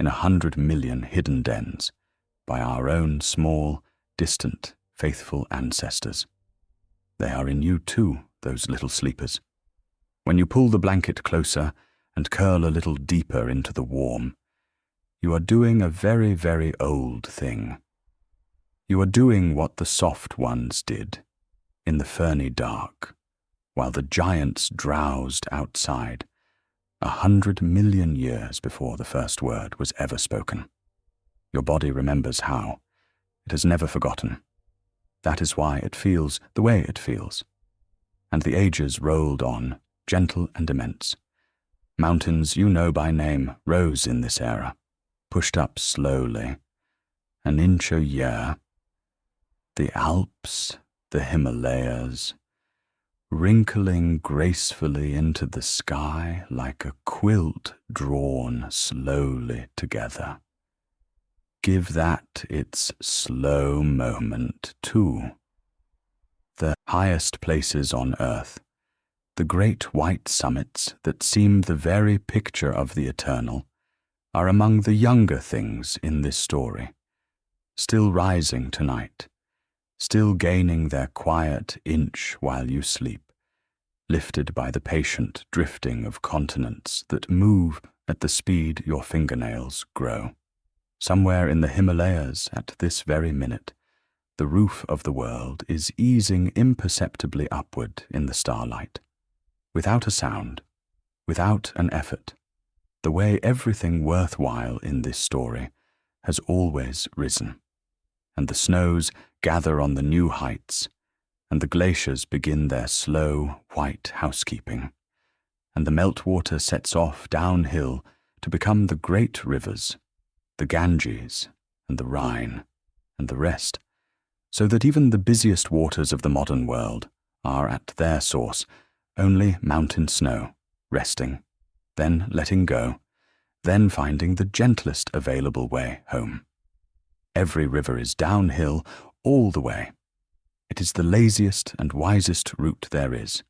in 100 million hidden dens, by our own small, distant, faithful ancestors. They are in you too, those little sleepers. When you pull the blanket closer and curl a little deeper into the warm, you are doing a very, very old thing. You are doing what the soft ones did, in the ferny dark, while the giants drowsed outside, 100 million years before the first word was ever spoken. Your body remembers how. It has never forgotten. That is why it feels the way it feels. And the ages rolled on, gentle and immense. Mountains you know by name rose in this era, pushed up slowly, an inch a year. The Alps, the Himalayas, wrinkling gracefully into the sky like a quilt drawn slowly together. Give that its slow moment too. The highest places on earth, the great white summits that seem the very picture of the eternal, are among the younger things in this story, still rising tonight, still gaining their quiet inch while you sleep, lifted by the patient drifting of continents that move at the speed your fingernails grow. Somewhere in the Himalayas at this very minute, the roof of the world is easing imperceptibly upward in the starlight, without a sound, without an effort, the way everything worthwhile in this story has always risen, and the snows gather on the new heights, and the glaciers begin their slow, white housekeeping, and the meltwater sets off downhill to become the great rivers, the Ganges and the Rhine and the rest, so that even the busiest waters of the modern world are at their source only mountain snow, resting, then letting go, then finding the gentlest available way home. Every river is downhill all the way. It is the laziest and wisest route there is,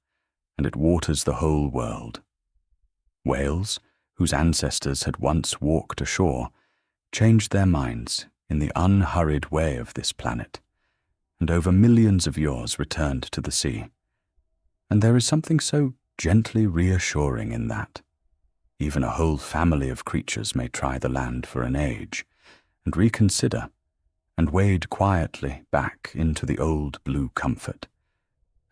and it waters the whole world. Whales, whose ancestors had once walked ashore, changed their minds in the unhurried way of this planet, and over millions of years returned to the sea. And there is something so gently reassuring in that. Even a whole family of creatures may try the land for an age, and reconsider, and wade quietly back into the old blue comfort.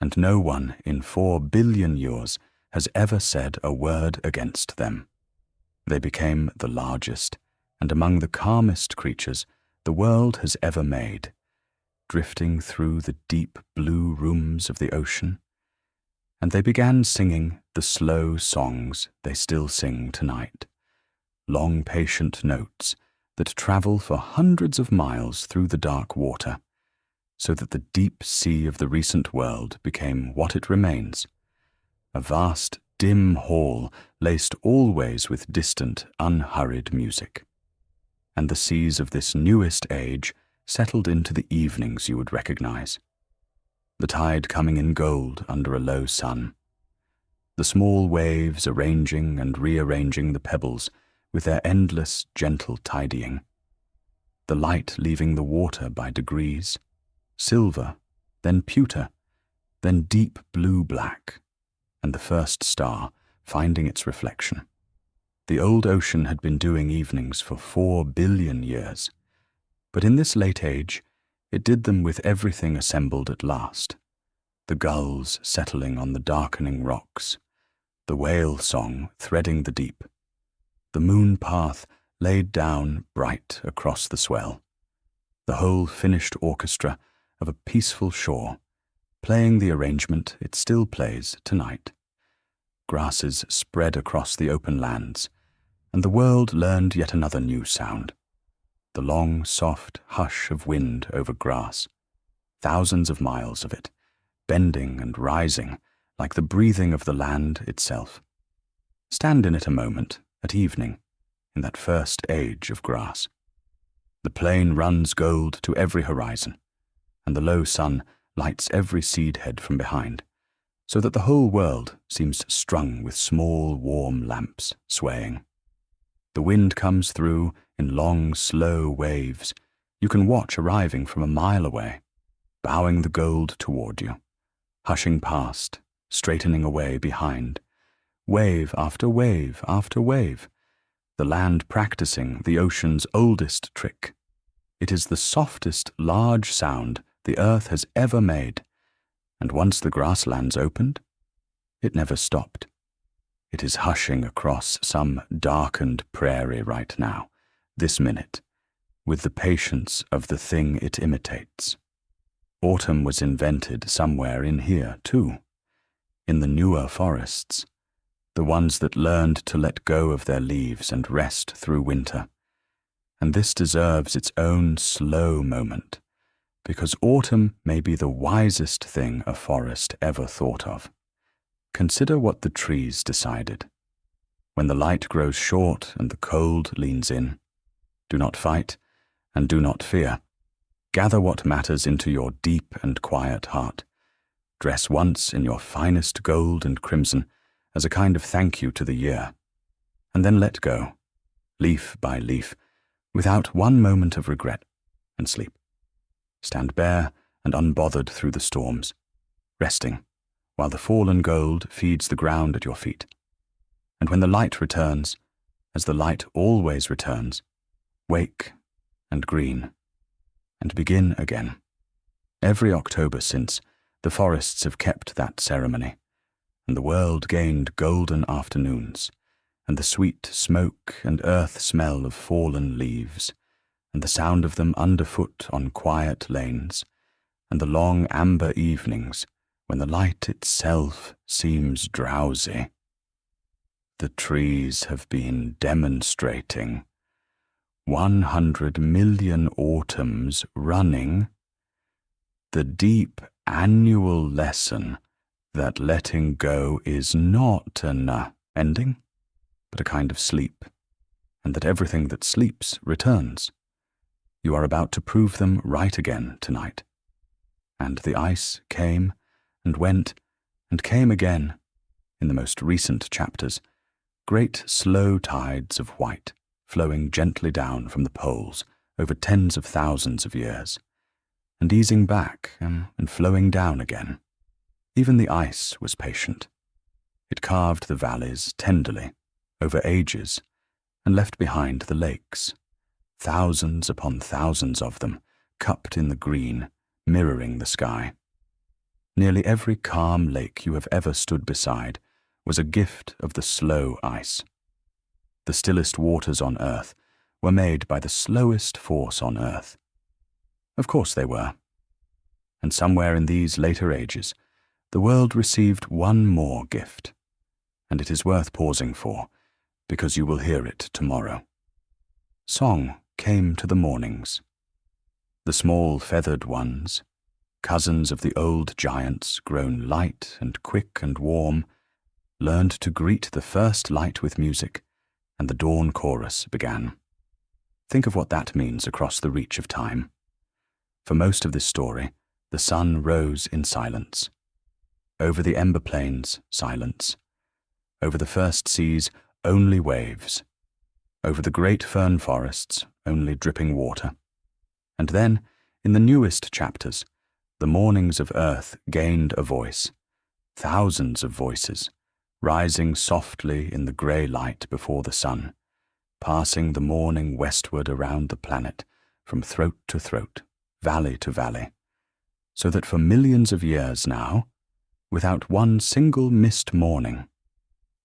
And no one in 4 billion years has ever said a word against them. They became the largest and among the calmest creatures the world has ever made, drifting through the deep blue rooms of the ocean. And they began singing the slow songs they still sing tonight, long patient notes that travel for hundreds of miles through the dark water, so that the deep sea of the recent world became what it remains, a vast, dim hall laced always with distant, unhurried music. And the seas of this newest age settled into the evenings you would recognize, the tide coming in gold under a low sun, the small waves arranging and rearranging the pebbles with their endless, gentle tidying, the light leaving the water by degrees, silver, then pewter, then deep blue-black, and the first star finding its reflection. The old ocean had been doing evenings for 4 billion years, but in this late age it did them with everything assembled at last, the gulls settling on the darkening rocks, the whale song threading the deep, the moon path laid down bright across the swell, the whole finished orchestra of a peaceful shore, playing the arrangement it still plays tonight. Grasses spread across the open lands, and the world learned yet another new sound, the long, soft hush of wind over grass, thousands of miles of it, bending and rising like the breathing of the land itself. Stand in it a moment at evening, in that first age of grass. The plain runs gold to every horizon, and the low sun lights every seed head from behind, so that the whole world seems strung with small, warm lamps swaying. The wind comes through in long, slow waves you can watch arriving from a mile away, bowing the gold toward you, hushing past, straightening away behind, wave after wave after wave, the land practicing the ocean's oldest trick. It is the softest large sound the earth has ever made, and once the grasslands opened, it never stopped. It is hushing across some darkened prairie right now, this minute, with the patience of the thing it imitates. Autumn was invented somewhere in here, too, in the newer forests, the ones that learned to let go of their leaves and rest through winter. And this deserves its own slow moment, because autumn may be the wisest thing a forest ever thought of. Consider what the trees decided. When the light grows short and the cold leans in, do not fight and do not fear. Gather what matters into your deep and quiet heart. Dress once in your finest gold and crimson as a kind of thank you to the year, and then let go, leaf by leaf, without one moment of regret, and sleep. Stand bare and unbothered through the storms, resting, while the fallen gold feeds the ground at your feet. And when the light returns, as the light always returns, wake and green, and begin again. Every October since, the forests have kept that ceremony, and the world gained golden afternoons, and the sweet smoke and earth smell of fallen leaves, and the sound of them underfoot on quiet lanes, and the long amber evenings when the light itself seems drowsy. The trees have been demonstrating 100 million autumns running, the deep annual lesson that letting go is not an ending, but a kind of sleep, and that everything that sleeps returns. You are about to prove them right again tonight. And the ice came and went and came again in the most recent chapters, great slow tides of white flowing gently down from the poles over tens of thousands of years, and easing back and flowing down again. Even the ice was patient. It carved the valleys tenderly over ages and left behind the lakes, thousands upon thousands of them, cupped in the green, mirroring the sky. Nearly every calm lake you have ever stood beside was a gift of the slow ice. The stillest waters on earth were made by the slowest force on earth. Of course they were. And somewhere in these later ages, the world received one more gift, and it is worth pausing for, because you will hear it tomorrow. Song came to the mornings. The small feathered ones, cousins of the old giants grown light and quick and warm, learned to greet the first light with music, and the dawn chorus began. Think of what that means across the reach of time. For most of this story, the sun rose in silence. Over the ember plains, silence. Over the first seas, only waves. Over the great fern forests, only dripping water. And then, in the newest chapters, the mornings of earth gained a voice, thousands of voices, rising softly in the grey light before the sun, passing the morning westward around the planet, from throat to throat, valley to valley, so that for millions of years now, without one single missed morning,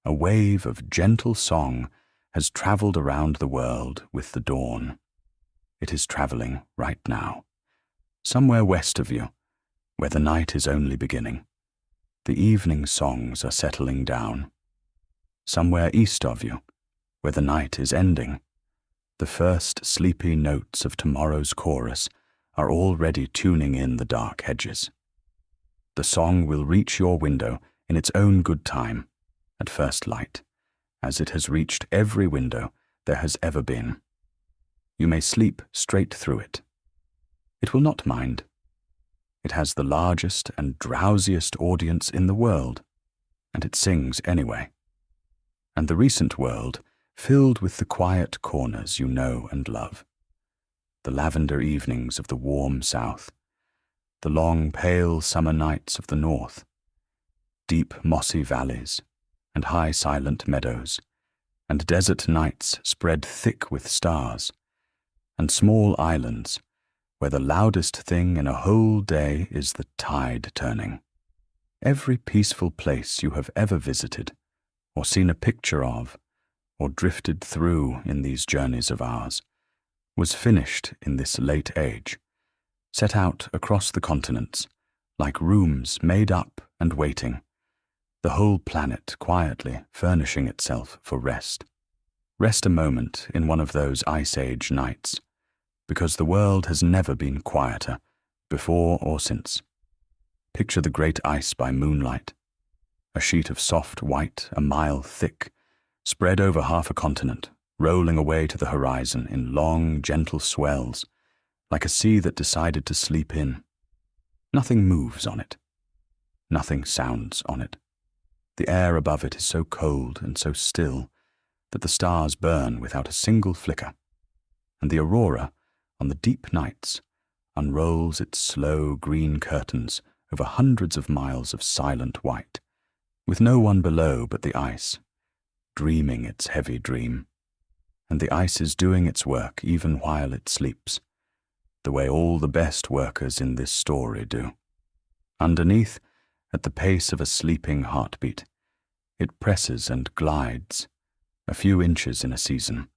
a wave of gentle song has travelled around the world with the dawn. It is travelling right now, somewhere west of you, where the night is only beginning. The evening songs are settling down. Somewhere east of you, where the night is ending, the first sleepy notes of tomorrow's chorus are already tuning in the dark hedges. The song will reach your window in its own good time, at first light, as it has reached every window there has ever been. You may sleep straight through it. It will not mind. It has the largest and drowsiest audience in the world, and it sings anyway. And the recent world filled with the quiet corners you know and love. The lavender evenings of the warm south, the long pale summer nights of the north, deep mossy valleys and high silent meadows, and desert nights spread thick with stars, and small islands where the loudest thing in a whole day is the tide turning. Every peaceful place you have ever visited, or seen a picture of, or drifted through in these journeys of ours, was finished in this late age, set out across the continents, like rooms made up and waiting, the whole planet quietly furnishing itself for rest. Rest a moment in one of those Ice Age nights, because the world has never been quieter, before or since. Picture the great ice by moonlight, a sheet of soft white a mile thick, spread over half a continent, rolling away to the horizon in long, gentle swells, like a sea that decided to sleep in. Nothing moves on it. Nothing sounds on it. The air above it is so cold and so still that the stars burn without a single flicker, and the aurora, on the deep nights, unrolls its slow green curtains over hundreds of miles of silent white, with no one below but the ice, dreaming its heavy dream. And the ice is doing its work even while it sleeps, the way all the best workers in this story do. Underneath, at the pace of a sleeping heartbeat, it presses and glides, a few inches in a season,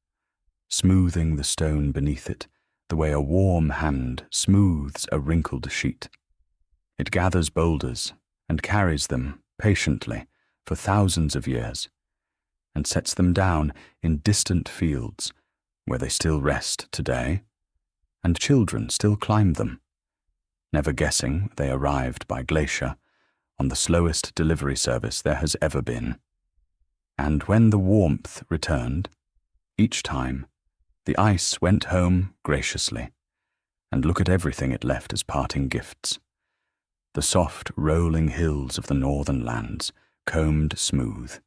smoothing the stone beneath it the way a warm hand smooths a wrinkled sheet. It gathers boulders and carries them patiently for thousands of years, and sets them down in distant fields where they still rest today, and children still climb them, never guessing they arrived by glacier on the slowest delivery service there has ever been. And when the warmth returned, each time, the ice went home graciously, and look at everything it left as parting gifts. The soft, rolling hills of the northern lands, combed smooth.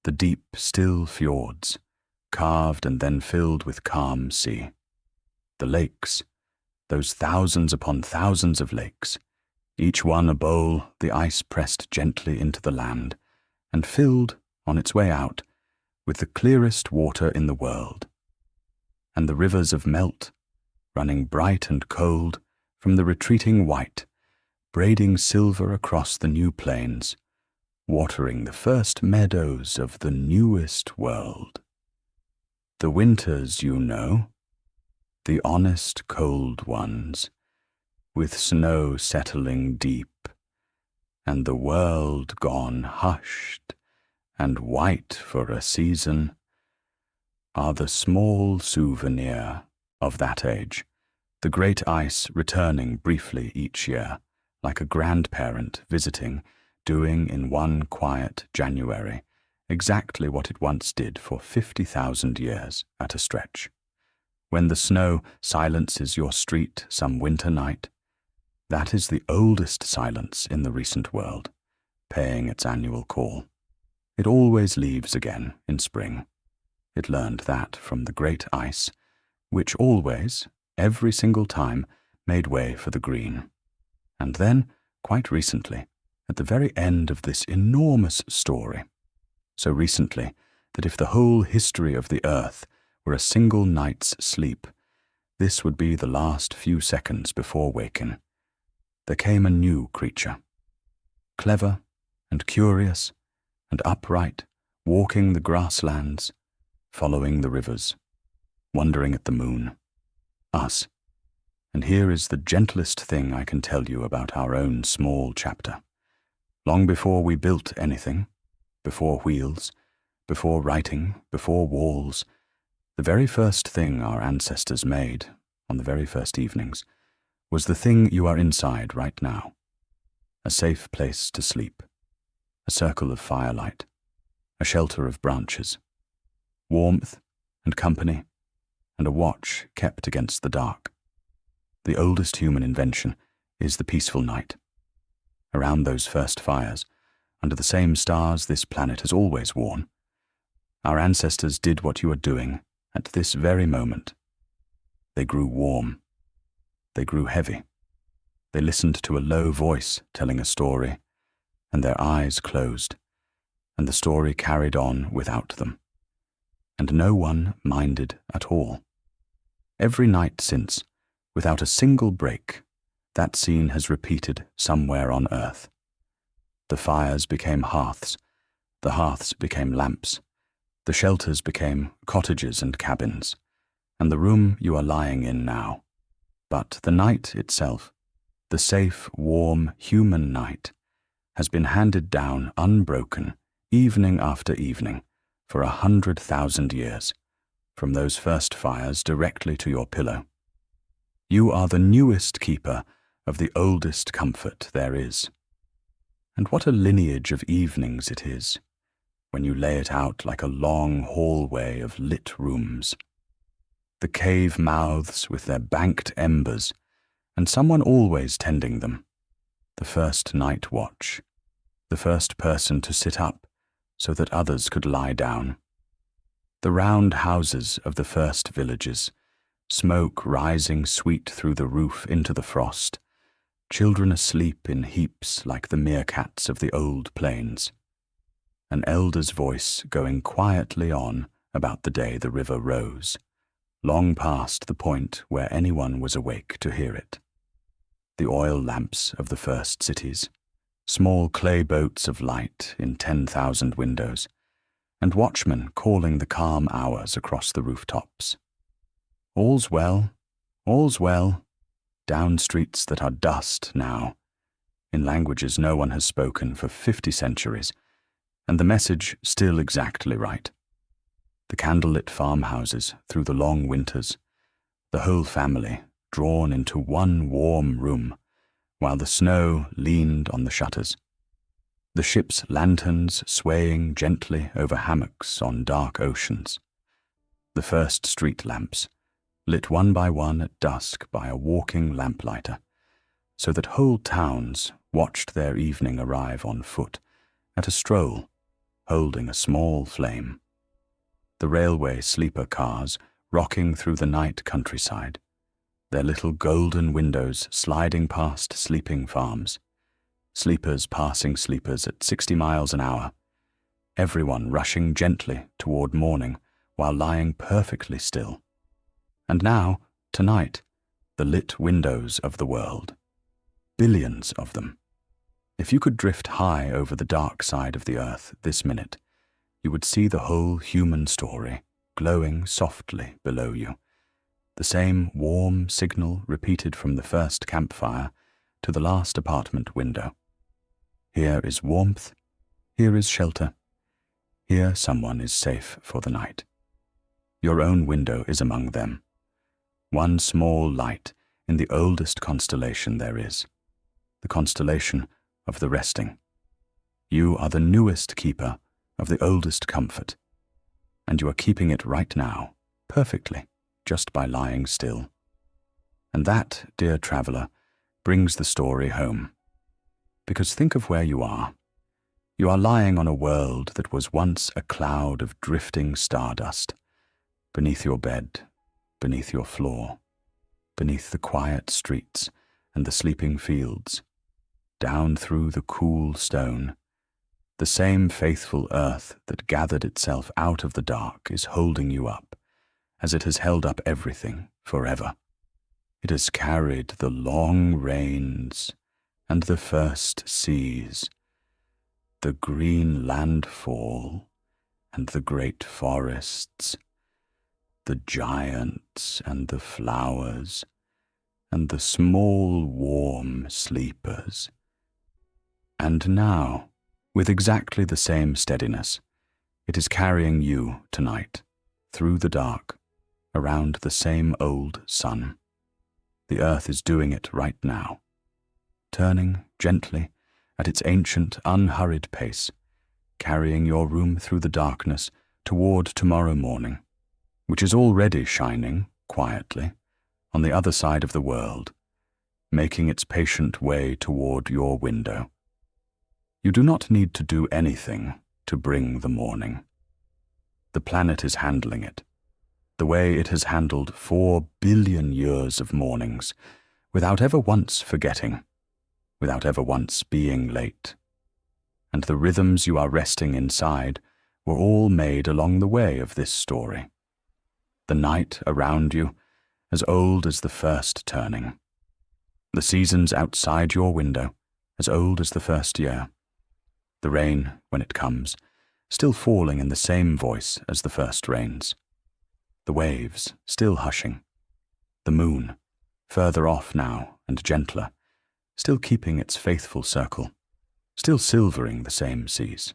The deep, still fjords, carved and then filled with calm sea. The lakes, those thousands upon thousands of lakes, each one a bowl the ice pressed gently into the land, and filled, on its way out, with the clearest water in the world. And the rivers of melt, running bright and cold from the retreating white, braiding silver across the new plains, watering the first meadows of the newest world. The winters, you know, the honest cold ones, with snow settling deep, and the world gone hushed and white for a season, are the small souvenir of that age, the great ice returning briefly each year, like a grandparent visiting, doing in one quiet January exactly what it once did for 50,000 years at a stretch. When the snow silences your street some winter night, that is the oldest silence in the recent world, paying its annual call. It always leaves again in spring. It learned that from the great ice, which always, every single time, made way for the green. And then, quite recently, at the very end of this enormous story, so recently that if the whole history of the earth were a single night's sleep, this would be the last few seconds before waking, there came a new creature, clever and curious and upright, walking the grasslands, following the rivers, wondering at the moon, us. And here is the gentlest thing I can tell you about our own small chapter. Long before we built anything, before wheels, before writing, before walls, the very first thing our ancestors made, on the very first evenings, was the thing you are inside right now. A safe place to sleep, a circle of firelight, a shelter of branches, warmth and company, and a watch kept against the dark. The oldest human invention is the peaceful night. Around those first fires, under the same stars this planet has always worn, our ancestors did what you are doing at this very moment. They grew warm. They grew heavy. They listened to a low voice telling a story, and their eyes closed, and the story carried on without them. And no one minded at all. Every night since, without a single break, that scene has repeated somewhere on earth. The fires became hearths, the hearths became lamps, the shelters became cottages and cabins, and the room you are lying in now. But the night itself, the safe, warm, human night, has been handed down unbroken, evening after evening, for 100,000 years, from those first fires directly to your pillow. You are the newest keeper of the oldest comfort there is. And what a lineage of evenings it is, when you lay it out like a long hallway of lit rooms. The cave mouths with their banked embers, and someone always tending them. The first night watch, the first person to sit up so that others could lie down. The round houses of the first villages, smoke rising sweet through the roof into the frost, children asleep in heaps like the meerkats of the old plains. An elder's voice going quietly on about the day the river rose, long past the point where anyone was awake to hear it. The oil lamps of the first cities, small clay boats of light in 10,000 windows, and watchmen calling the calm hours across the rooftops. All's well, down streets that are dust now, in languages no one has spoken for 50 centuries, and the message still exactly right. the candlelit farmhouses through the long winters, the whole family drawn into one warm room, while the snow leaned on the shutters, the ship's lanterns swaying gently over hammocks on dark oceans, the first street lamps, lit one by one at dusk by a walking lamplighter, so that whole towns watched their evening arrive on foot, at a stroll, holding a small flame. The railway sleeper cars rocking through the night countryside, their little golden windows sliding past sleeping farms, sleepers passing sleepers at 60 miles an hour, everyone rushing gently toward morning while lying perfectly still. And now, tonight, the lit windows of the world. Billions of them. If you could drift high over the dark side of the earth this minute, you would see the whole human story glowing softly below you, the same warm signal repeated from the first campfire to the last apartment window. Here is warmth, here is shelter, here someone is safe for the night. Your own window is among them, one small light in the oldest constellation there is, the constellation of the resting. You are the newest keeper of the oldest comfort, and you are keeping it right now, perfectly, just by lying still. And that, dear traveller, brings the story home. Because think of where you are. You are lying on a world that was once a cloud of drifting stardust, beneath your bed, beneath your floor, beneath the quiet streets and the sleeping fields, down through the cool stone. The same faithful earth that gathered itself out of the dark is holding you up, as it has held up everything forever. It has carried the long rains and the first seas, the green landfall and the great forests, the giants and the flowers, and the small warm sleepers. And now, with exactly the same steadiness, it is carrying you tonight, through the dark, around the same old sun. The earth is doing it right now, turning gently at its ancient, unhurried pace, carrying your room through the darkness toward tomorrow morning, which is already shining, quietly, on the other side of the world, making its patient way toward your window. You do not need to do anything to bring the morning. The planet is handling it, the way it has handled 4 billion years of mornings, without ever once forgetting, without ever once being late. And the rhythms you are resting inside were all made along the way of this story. The night around you, as old as the first turning. The seasons outside your window, as old as the first year. The rain, when it comes, still falling in the same voice as the first rains. The waves, still hushing. The moon, further off now and gentler, still keeping its faithful circle, still silvering the same seas.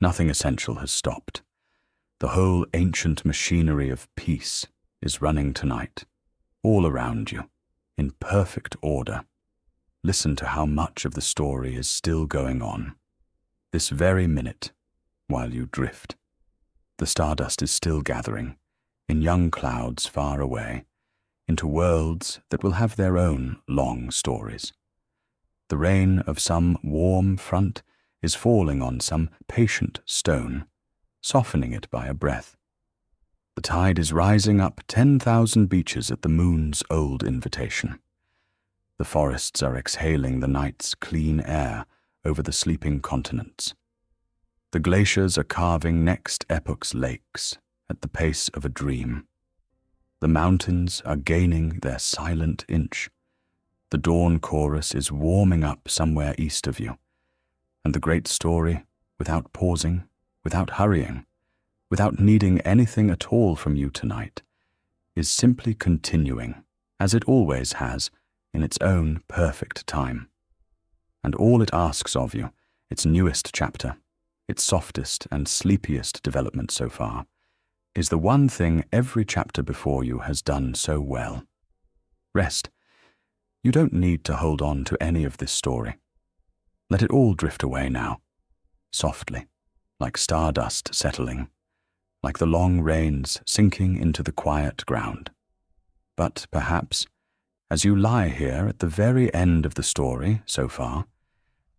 Nothing essential has stopped. The whole ancient machinery of peace is running tonight, all around you, in perfect order. Listen to how much of the story is still going on. This very minute, while you drift, the stardust is still gathering, in young clouds far away, into worlds that will have their own long stories. The rain of some warm front is falling on some patient stone, softening it by a breath. The tide is rising up 10,000 beaches at the moon's old invitation. The forests are exhaling the night's clean air over the sleeping continents. The glaciers are carving next epoch's lakes at the pace of a dream. The mountains are gaining their silent inch. The dawn chorus is warming up somewhere east of you, and the great story, without pausing, without hurrying, without needing anything at all from you tonight, is simply continuing, as it always has, in its own perfect time. And all it asks of you, its newest chapter, its softest and sleepiest development so far, is the one thing every chapter before you has done so well. Rest. You don't need to hold on to any of this story. Let it all drift away now, softly, like stardust settling, like the long rains sinking into the quiet ground. But perhaps, as you lie here at the very end of the story so far,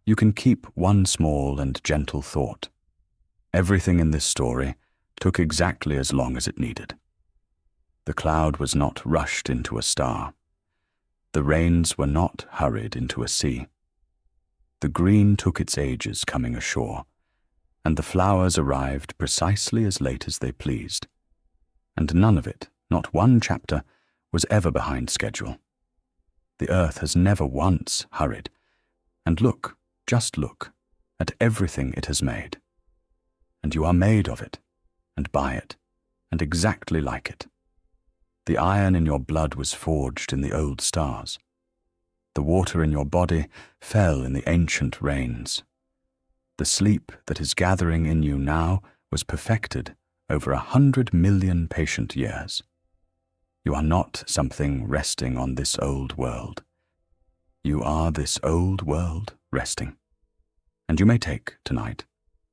you can keep one small and gentle thought. Everything in this story took exactly as long as it needed. The cloud was not rushed into a star. The rains were not hurried into a sea. The green took its ages coming ashore, and the flowers arrived precisely as late as they pleased. And none of it, not one chapter, was ever behind schedule. The earth has never once hurried. And look, just look, at everything it has made. And you are made of it, and by it, and exactly like it. The iron in your blood was forged in the old stars. The water in your body fell in the ancient rains. The sleep that is gathering in you now was perfected over 100 million patient years. You are not something resting on this old world. You are this old world resting. And you may take tonight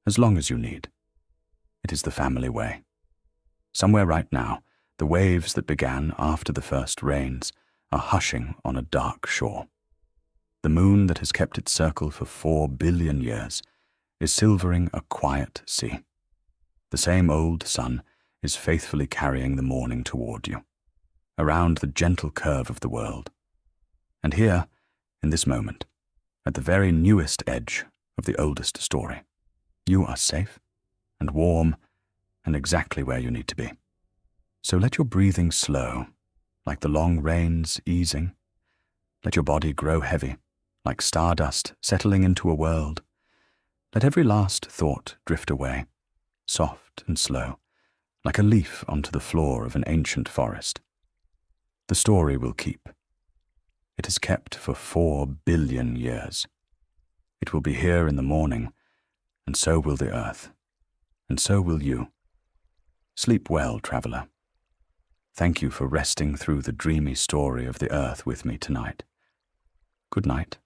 as long as you need. It is the family way. Somewhere right now, the waves that began after the first rains are hushing on a dark shore. The moon that has kept its circle for 4 billion years is silvering a quiet sea. The same old sun is faithfully carrying the morning toward you, around the gentle curve of the world. And here, in this moment, at the very newest edge of the oldest story, you are safe and warm and exactly where you need to be. So let your breathing slow, like the long rains easing. Let your body grow heavy, like stardust settling into a world. Let every last thought drift away, soft and slow, like a leaf onto the floor of an ancient forest. The story will keep. It has kept for 4 billion years. It will be here in the morning, and so will the earth, and so will you. Sleep well, traveler. Thank you for resting through the dreamy story of the earth with me tonight. Good night.